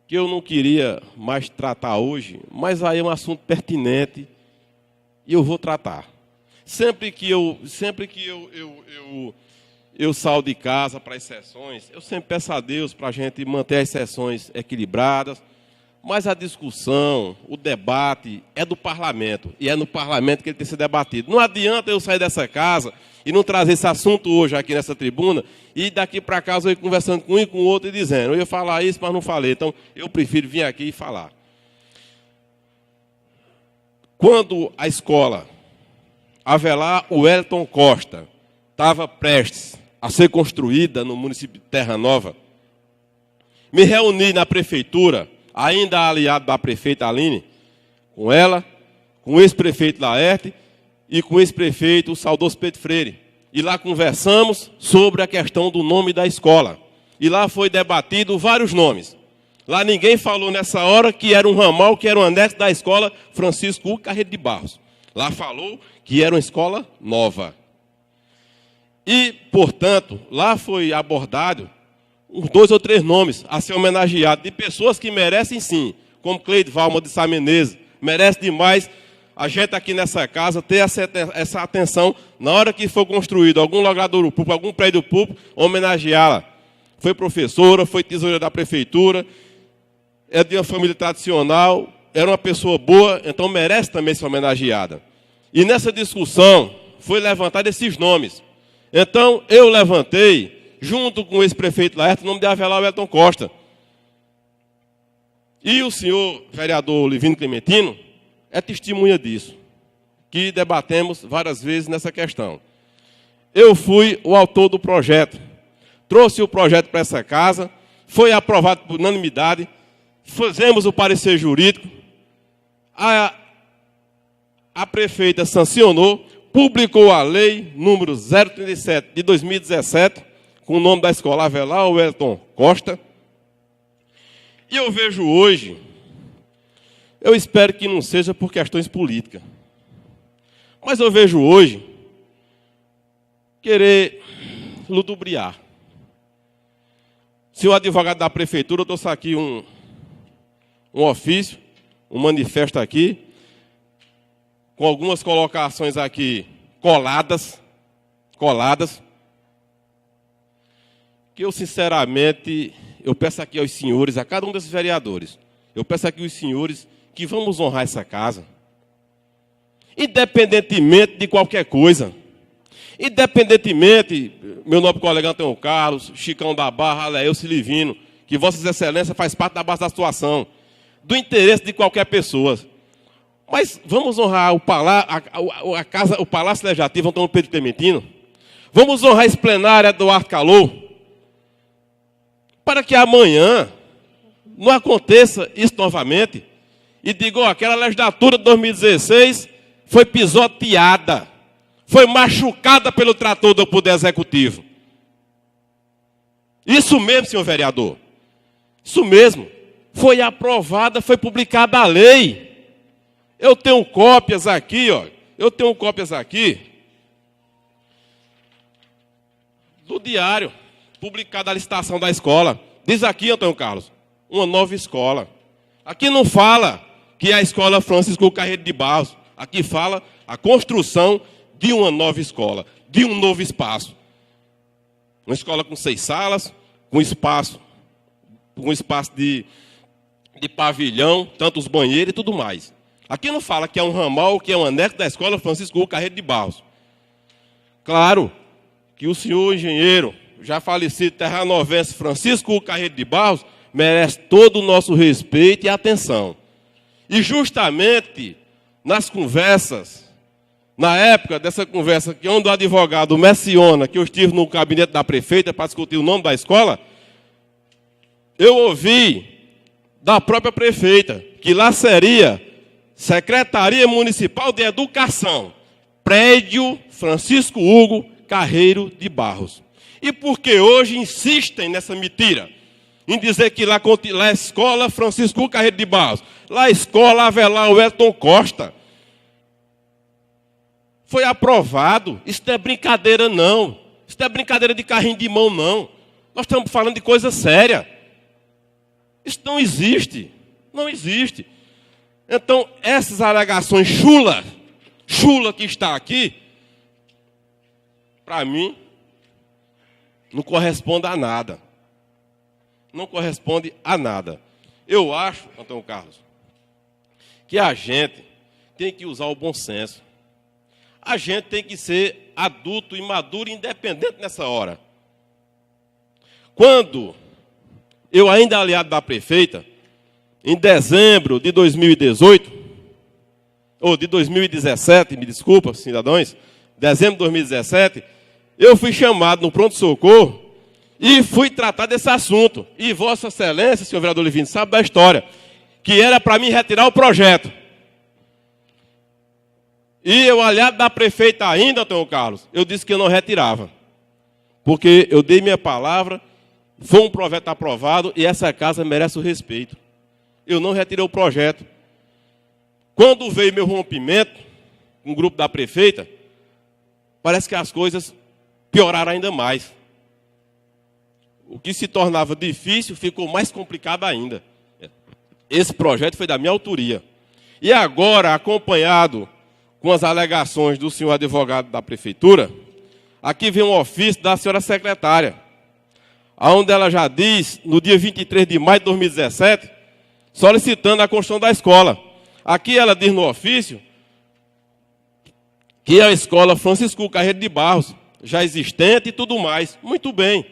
que eu não queria mais tratar hoje, mas aí é um assunto pertinente e eu vou tratar. Sempre que eu saio de casa para as sessões, eu sempre peço a Deus para a gente manter as sessões equilibradas, mas a discussão, o debate é do parlamento, e é no parlamento que ele tem que ser debatido. Não adianta eu sair dessa casa e não trazer esse assunto hoje aqui nessa tribuna, e daqui para casa eu ir conversando com um e com o outro e dizendo, eu ia falar isso, mas não falei, então eu prefiro vir aqui e falar. Quando a escola Avelar Wellington Costa estava prestes a ser construída no município de Terra Nova, me reuni na prefeitura, ainda aliado da prefeita Aline, com ela, com o ex-prefeito Laerte e com o ex-prefeito, o saudoso Pedro Freire. E lá conversamos sobre a questão do nome da escola. E lá foi debatido vários nomes. Lá ninguém falou nessa hora que era um ramal, que era um anexo da escola Francisco Hugo Carreiro de Barros. Lá falou que era uma escola nova. E, portanto, lá foi abordado uns 2 ou 3 nomes a ser homenageados, de pessoas que merecem sim, como Cleide Valma de Sá Menezes, merece demais a gente aqui nessa casa ter essa atenção, na hora que for construído algum logradouro público, algum prédio público, homenageá-la. Foi professora, foi tesoureira da prefeitura, é de uma família tradicional, era uma pessoa boa, então merece também ser homenageada. E nessa discussão foi levantado esses nomes. Então eu levantei, junto com o ex-prefeito Laerte, o nome de Avelar Wellington Costa. E o senhor vereador Livino Clementino é testemunha disso, que debatemos várias vezes nessa questão. Eu fui o autor do projeto, trouxe o projeto para essa casa, foi aprovado por unanimidade, fizemos o parecer jurídico, a prefeita sancionou, publicou a lei número 037 de 2017, com o nome da escola Avelar Wellington Costa. E eu vejo hoje, eu espero que não seja por questões políticas, mas eu vejo hoje querer ludibriar. Senhor advogado da prefeitura, eu trouxe aqui um ofício, um manifesto aqui, com algumas colocações aqui coladas, que eu, sinceramente, eu peço aqui aos senhores, a cada um desses vereadores, eu peço aqui aos senhores que vamos honrar essa casa, independentemente de qualquer coisa, independentemente, meu nobre colega Antônio Carlos, Chicão da Barra, Aleilson Livino, que Vossas Excelências faz parte da base da situação, do interesse de qualquer pessoa. Mas vamos honrar o Palácio Legislativo, Antônio Pedro Clementino. Vamos honrar esse plenário Eduardo Calou, para que amanhã não aconteça isso novamente. E digo, aquela legislatura de 2016 foi pisoteada, foi machucada pelo trator do Poder Executivo. Isso mesmo, senhor vereador. Isso mesmo. Foi aprovada, foi publicada a lei. Eu tenho cópias aqui, ó. Eu tenho cópias aqui do diário, publicada a licitação da escola. Diz aqui, Antônio Carlos, uma nova escola. Aqui não fala que é a escola Francisco Carreiro de Barros. Aqui fala a construção de uma nova escola, de um novo espaço. Uma escola com 6 salas, com espaço de pavilhão, tanto os banheiros e tudo mais. Aqui não fala que é um ramal, que é um anexo da escola Francisco Carreiro de Barros. Claro que o senhor engenheiro, já falecido terranovense Francisco Carreiro de Barros, merece todo o nosso respeito e atenção. E justamente nas conversas, na época dessa conversa, que onde o advogado menciona que eu estive no gabinete da prefeita para discutir o nome da escola, eu ouvi da própria prefeita que lá seria Secretaria Municipal de Educação, prédio Francisco Hugo Carreiro de Barros. E por que hoje insistem nessa mentira? Em dizer que lá é a escola Francisco Hugo Carreiro de Barros, lá a escola Avelar Wellington Costa. Foi aprovado. Isso não é brincadeira, não. Isso não é brincadeira de carrinho de mão, não. Nós estamos falando de coisa séria. Isso não existe. Não existe. Então, essas alegações chula que está aqui, para mim, não corresponde a nada. Não corresponde a nada. Eu acho, Antônio Carlos, que a gente tem que usar o bom senso. A gente tem que ser adulto e maduro e independente nessa hora. Quando eu, ainda aliado da prefeita, em dezembro de 2018, ou de 2017, me desculpa, cidadãos, dezembro de 2017, eu fui chamado no pronto-socorro e fui tratar desse assunto. E Vossa Excelência, senhor vereador Olivino, sabe da história, que era para mim retirar o projeto. E eu, aliado da prefeita ainda, Antônio Carlos, eu disse que eu não retirava. Porque eu dei minha palavra, foi um projeto aprovado e essa casa merece o respeito. Eu não retirei o projeto. Quando veio meu rompimento, com o grupo da prefeita, parece que as coisas pioraram ainda mais. O que se tornava difícil ficou mais complicado ainda. Esse projeto foi da minha autoria. E agora, acompanhado com as alegações do senhor advogado da prefeitura, aqui vem um ofício da senhora secretária, onde ela já diz, no dia 23 de maio de 2017, solicitando a construção da escola. Aqui ela diz no ofício que é a escola Francisco Carreiro de Barros, já existente e tudo mais. Muito bem.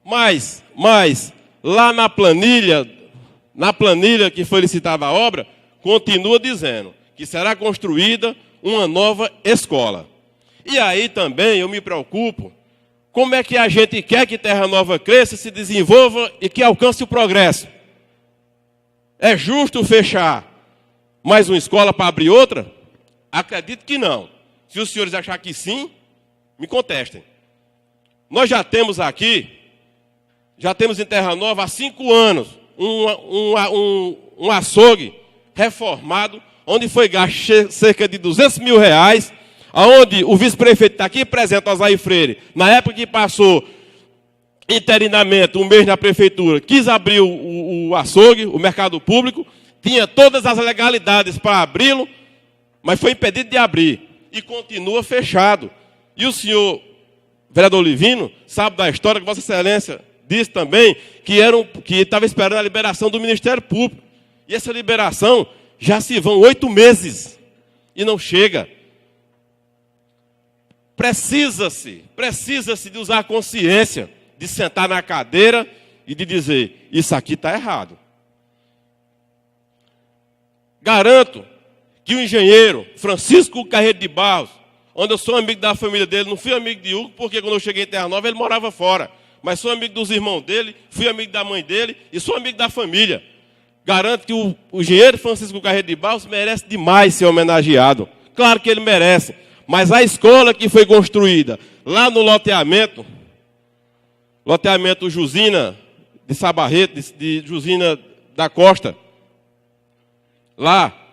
Mas lá na planilha que foi licitada a obra, continua dizendo que será construída uma nova escola. E aí também eu me preocupo, como é que a gente quer que Terra Nova cresça, se desenvolva e que alcance o progresso? É justo fechar mais uma escola para abrir outra? Acredito que não. Se os senhores acharem que sim, me contestem. Nós já temos aqui, em Terra Nova, há 5 anos, um açougue reformado, onde foi gasto cerca de R$200 mil, onde o vice-prefeito está aqui presente, Osair Freire, na época que passou interinamente um mês na prefeitura, quis abrir o açougue, o mercado público, tinha todas as legalidades para abri-lo, mas foi impedido de abrir e continua fechado. E o senhor vereador Olivino sabe da história que Vossa Excelência disse também que estava esperando a liberação do Ministério Público. E essa liberação já se vão 8 meses e não chega. Precisa-se de usar a consciência, de sentar na cadeira e de dizer, isso aqui está errado. Garanto que o engenheiro Francisco Carreiro de Barros, onde eu sou amigo da família dele, não fui amigo de Hugo, porque quando eu cheguei em Terra Nova ele morava fora, mas sou amigo dos irmãos dele, fui amigo da mãe dele e sou amigo da família. Garanto que o engenheiro Francisco Carreiro de Barros merece demais ser homenageado. Claro que ele merece, mas a escola que foi construída lá no loteamento Jusina de Sabarreto, de Jusina da Costa, lá,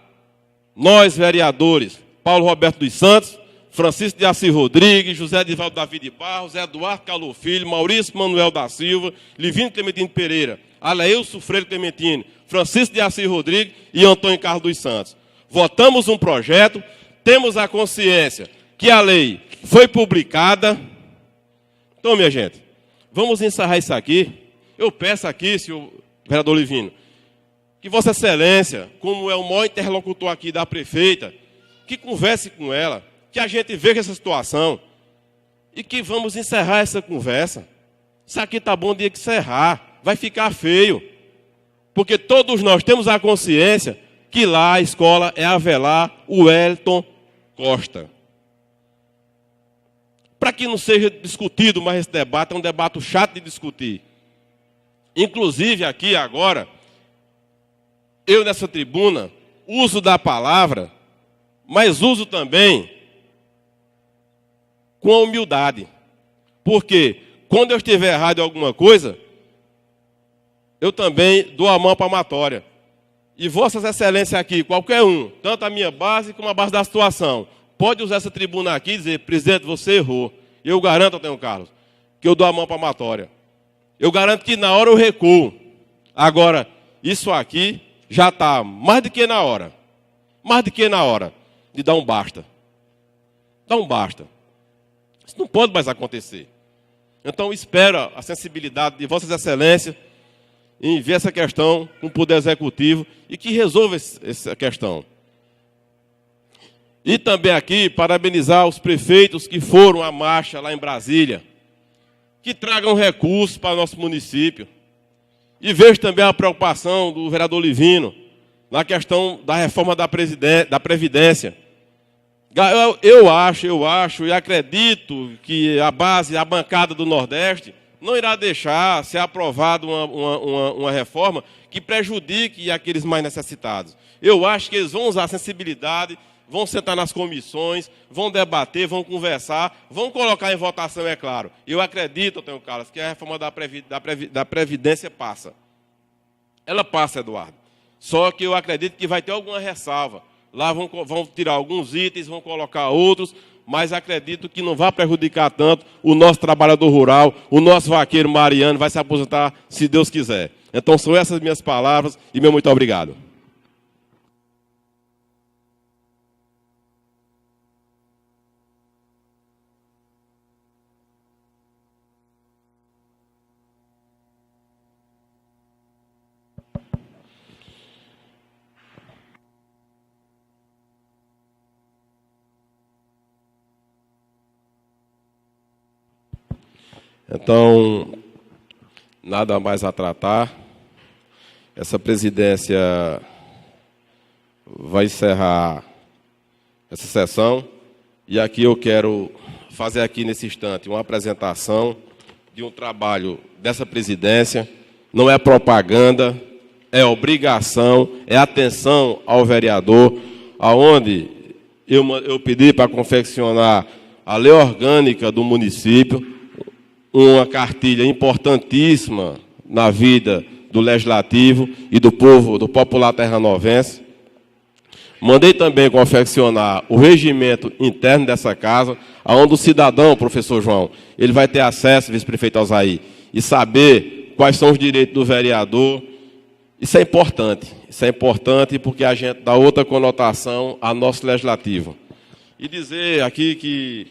nós vereadores, Paulo Roberto dos Santos, Francisco de Assis Rodrigues, José Edivaldo Davi de Barros, Eduardo Calor Filho, Maurício Manuel da Silva, Livino Clementino Pereira, Aleilson Freire Clementino, Francisco de Assis Rodrigues e Antônio Carlos dos Santos. Votamos um projeto, temos a consciência que a lei foi publicada. Então, minha gente, vamos encerrar isso aqui. Eu peço aqui, senhor vereador Livino, que Vossa Excelência, como é o maior interlocutor aqui da prefeita, que converse com ela, que a gente veja essa situação e que vamos encerrar essa conversa. Isso aqui está bom de encerrar, vai ficar feio, porque todos nós temos a consciência que lá a escola é Avelar Wellington Costa. Para que não seja discutido mais esse debate, é um debate chato de discutir. Inclusive aqui agora, eu nessa tribuna uso da palavra, mas uso também com a humildade. Porque quando eu estiver errado em alguma coisa, eu também dou a mão palmatória. E Vossas Excelências aqui, qualquer um, tanto a minha base como a base da situação, pode usar essa tribuna aqui e dizer, presidente, você errou. Eu garanto, Antônio Carlos, que eu dou a mão palmatória. Eu garanto que na hora eu recuo. Agora, isso aqui já está mais do que na hora. Mais do que na hora de dar um basta. Dá um basta. Isso não pode mais acontecer. Então, espero a sensibilidade de Vossas Excelências em ver essa questão com o Poder Executivo e que resolva essa questão. E também aqui, parabenizar os prefeitos que foram à marcha lá em Brasília, que tragam recursos para o nosso município. E vejo também a preocupação do vereador Livino na questão da reforma da Previdência. Eu acho e acredito que a bancada do Nordeste não irá deixar ser aprovada uma reforma que prejudique aqueles mais necessitados. Eu acho que eles vão usar a sensibilidade, vão sentar nas comissões, vão debater, vão conversar, vão colocar em votação, é claro. Eu acredito, Antônio Carlos, que a reforma da Previdência passa. Ela passa, Eduardo. Só que eu acredito que vai ter alguma ressalva. Lá vão tirar alguns itens, vão colocar outros, mas acredito que não vai prejudicar tanto o nosso trabalhador rural, o nosso vaqueiro Mariano vai se aposentar, se Deus quiser. Então, são essas minhas palavras e meu muito obrigado. Então, nada mais a tratar. Essa presidência vai encerrar essa sessão. E aqui eu quero fazer aqui nesse instante uma apresentação de um trabalho dessa presidência. Não é propaganda, é obrigação, é atenção ao vereador, aonde eu pedi para confeccionar a lei orgânica do município, uma cartilha importantíssima na vida do Legislativo e do povo, do popular terranovense. Mandei também confeccionar o regimento interno dessa casa, onde o cidadão, professor João, ele vai ter acesso, vice-prefeito Alzair, e saber quais são os direitos do vereador. Isso é importante porque a gente dá outra conotação ao nosso Legislativo. E dizer aqui que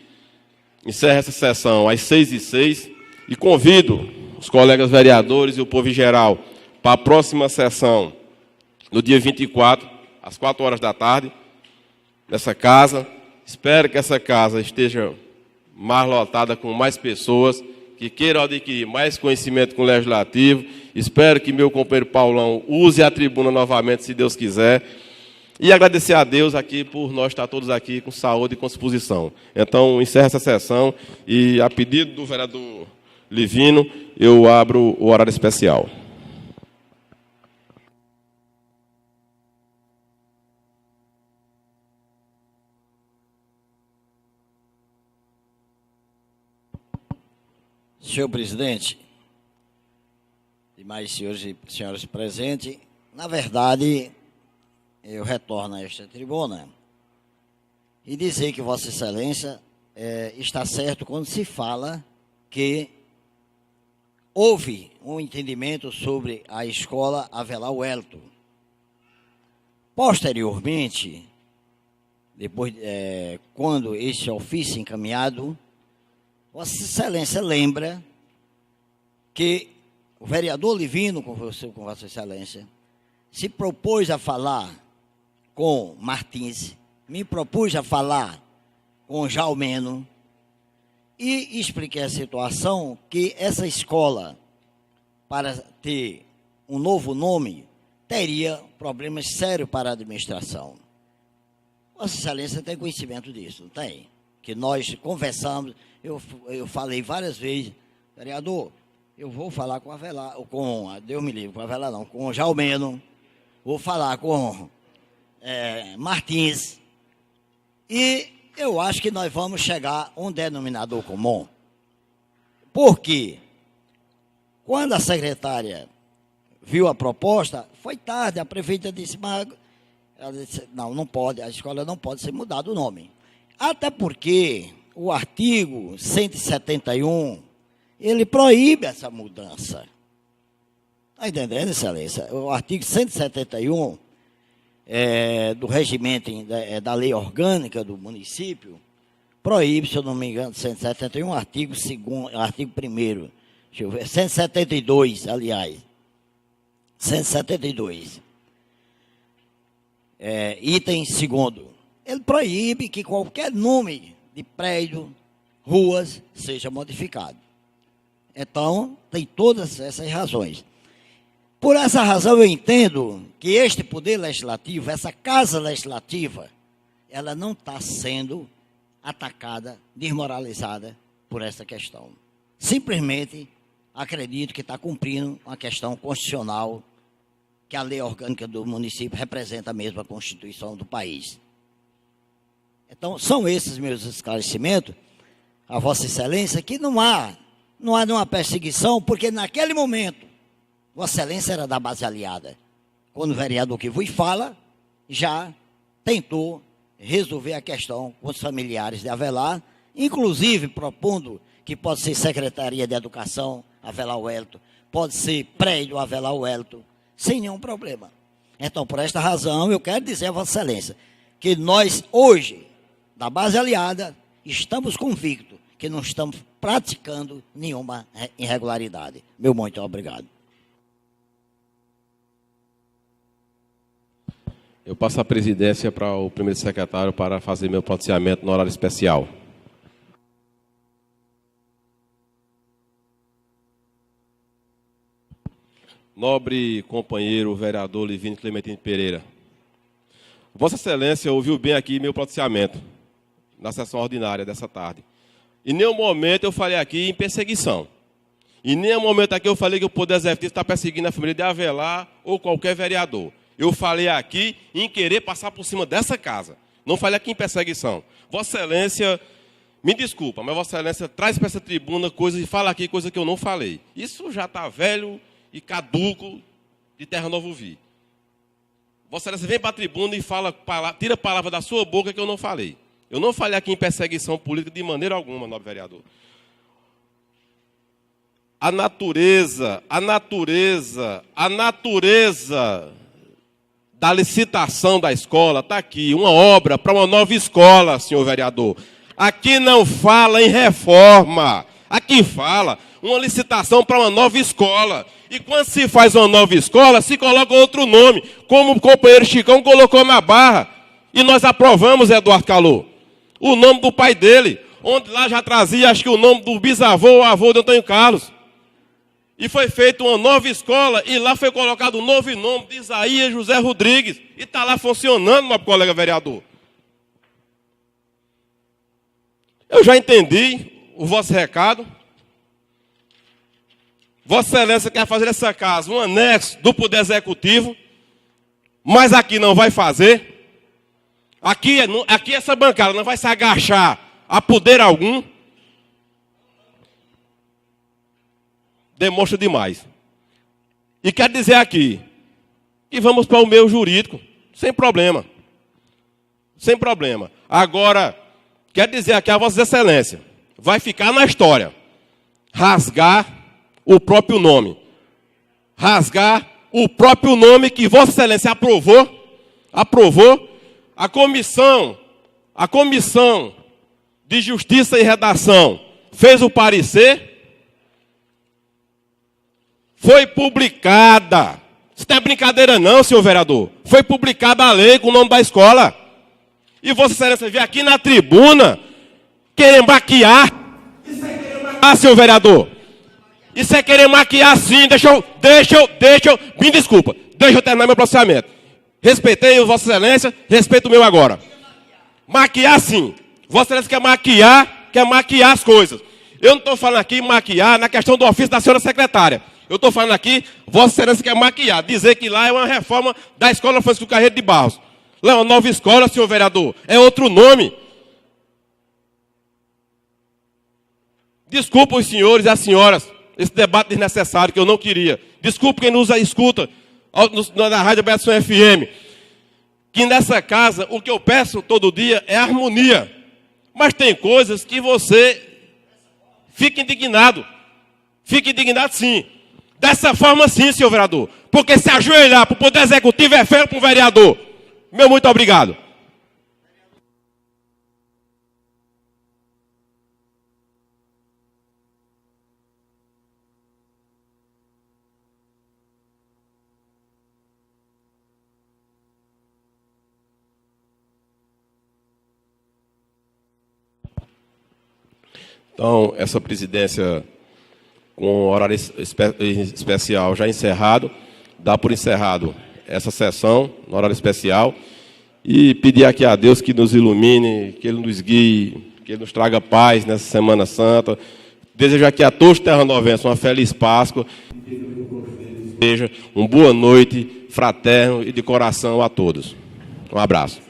encerra essa sessão às 6h06 e convido os colegas vereadores e o povo em geral para a próxima sessão, no dia 24, às 4h, nessa casa. Espero que essa casa esteja mais lotada com mais pessoas que queiram adquirir mais conhecimento com o Legislativo. Espero que meu companheiro Paulão use a tribuna novamente, se Deus quiser. E agradecer a Deus aqui por nós estar todos aqui com saúde e com disposição. Então, encerro essa sessão e, a pedido do vereador Livino, eu abro o horário especial. Senhor presidente, demais senhores e senhoras presentes, na verdade, eu retorno a esta tribuna e dizer que Vossa Excelência está certo quando se fala que houve um entendimento sobre a escola Avelar Wellington. Posteriormente, depois, quando este ofício encaminhado, Vossa Excelência lembra que o vereador Livino, com Vossa Excelência, se propôs a falar com Martins, me propus a falar com Jalmeno e expliquei a situação que essa escola, para ter um novo nome, teria problemas sérios para a administração. Vossa Excelência tem conhecimento disso, não tem? Que nós conversamos, eu falei várias vezes, vereador, eu vou falar com Avelar, Deus me livre, com Avelar não, com o Jalmeno, vou falar com Martins, e eu acho que nós vamos chegar a um denominador comum. Por quê? Quando a secretária viu a proposta, foi tarde, a prefeita disse, mas ela disse, não pode, a escola não pode ser mudado o nome. Até porque o artigo 171, ele proíbe essa mudança. Está entendendo, Excelência? O artigo 171 do regimento da lei orgânica do município proíbe, se eu não me engano, 171, artigo 1º, deixa eu ver, 172, aliás, 172, item 2º, ele proíbe que qualquer nome de prédio, ruas, seja modificado. Então, tem todas essas razões. Por essa razão, eu entendo que este poder legislativo, essa casa legislativa, ela não está sendo atacada, desmoralizada por essa questão. Simplesmente, acredito que está cumprindo uma questão constitucional, que a lei orgânica do município representa mesmo a Constituição do país. Então, são esses meus esclarecimentos a Vossa Excelência, que não há nenhuma perseguição, porque naquele momento, Vossa Excelência era da base aliada. Quando o vereador que vos fala, já tentou resolver a questão com os familiares de Avelar, inclusive propondo que pode ser Secretaria de Educação, Avelar Wellington, pode ser prédio Avelar Wellington, sem nenhum problema. Então, por esta razão, eu quero dizer a Vossa Excelência que nós, hoje, da base aliada, estamos convictos que não estamos praticando nenhuma irregularidade. Meu muito obrigado. Eu passo a presidência para o primeiro secretário para fazer meu pronunciamento no horário especial. Nobre companheiro vereador Livino Clementino Pereira, Vossa Excelência ouviu bem aqui meu pronunciamento na sessão ordinária dessa tarde. Em nenhum momento eu falei aqui em perseguição. Em nenhum momento aqui eu falei que o Poder Executivo está perseguindo a família de Avelar ou qualquer vereador. Eu falei aqui em querer passar por cima dessa casa. Não falei aqui em perseguição. Vossa Excelência, me desculpa, mas Vossa Excelência traz para essa tribuna coisas e fala aqui coisas que eu não falei. Isso já está velho e caduco de Terra Nova Ouvir. Vossa Excelência vem para a tribuna e tira a palavra da sua boca que eu não falei. Eu não falei aqui em perseguição política de maneira alguma, nobre vereador. A natureza da licitação da escola está aqui, uma obra para uma nova escola, senhor vereador. Aqui não fala em reforma, aqui fala uma licitação para uma nova escola. E quando se faz uma nova escola, se coloca outro nome, como o companheiro Chicão colocou na Barra. E nós aprovamos, Eduardo Calô, o nome do pai dele, onde lá já trazia, acho que o nome do bisavô ou avô de Antônio Carlos. E foi feita uma nova escola, e lá foi colocado um novo nome de Isaías José Rodrigues. E está lá funcionando, meu colega vereador. Eu já entendi o vosso recado. Vossa Excelência quer fazer dessa casa um anexo do Poder Executivo, mas aqui não vai fazer. Aqui essa bancada não vai se agachar a poder algum. Demonstra demais. E quero dizer aqui que vamos para o meio jurídico, sem problema. Sem problema. Agora, quero dizer aqui a Vossa Excelência, vai ficar na história. Rasgar o próprio nome. Rasgar o próprio nome que Vossa Excelência aprovou. A comissão de Justiça e Redação fez o parecer. Foi publicada. Isso não é brincadeira não, senhor vereador. Foi publicada a lei com o nome da escola. E Vossa Excelência veio aqui na tribuna querer maquiar. Isso é querer maquiar, senhor vereador. Isso é querer maquiar sim. Deixa eu. Me desculpa. Deixa eu terminar meu processamento. Respeitei o Vossa Excelência, respeito o meu agora. Maquiar sim. Vossa Excelência quer maquiar as coisas. Eu não estou falando aqui maquiar na questão do ofício da senhora secretária. Eu estou falando aqui, Vossa Excelência quer maquiar, dizer que lá é uma reforma da Escola Francisco Carreiro de Barros. Lá é uma nova escola, senhor vereador. É outro nome. Desculpa os senhores e as senhoras, esse debate desnecessário que eu não queria. Desculpa quem nos escuta na Rádio Beação FM. Que nessa casa, o que eu peço todo dia é harmonia. Mas tem coisas que você fica indignado. Fica indignado sim. Dessa forma sim, senhor vereador. Porque se ajoelhar para o Poder Executivo é feio para um vereador. Meu muito obrigado. Então, essa presidência com horário especial já encerrado, dá por encerrado essa sessão, no horário especial, e pedir aqui a Deus que nos ilumine, que Ele nos guie, que Ele nos traga paz nessa Semana Santa. Desejo aqui a todos os terranovenses uma feliz Páscoa, seja uma boa noite, fraterno e de coração a todos. Um abraço.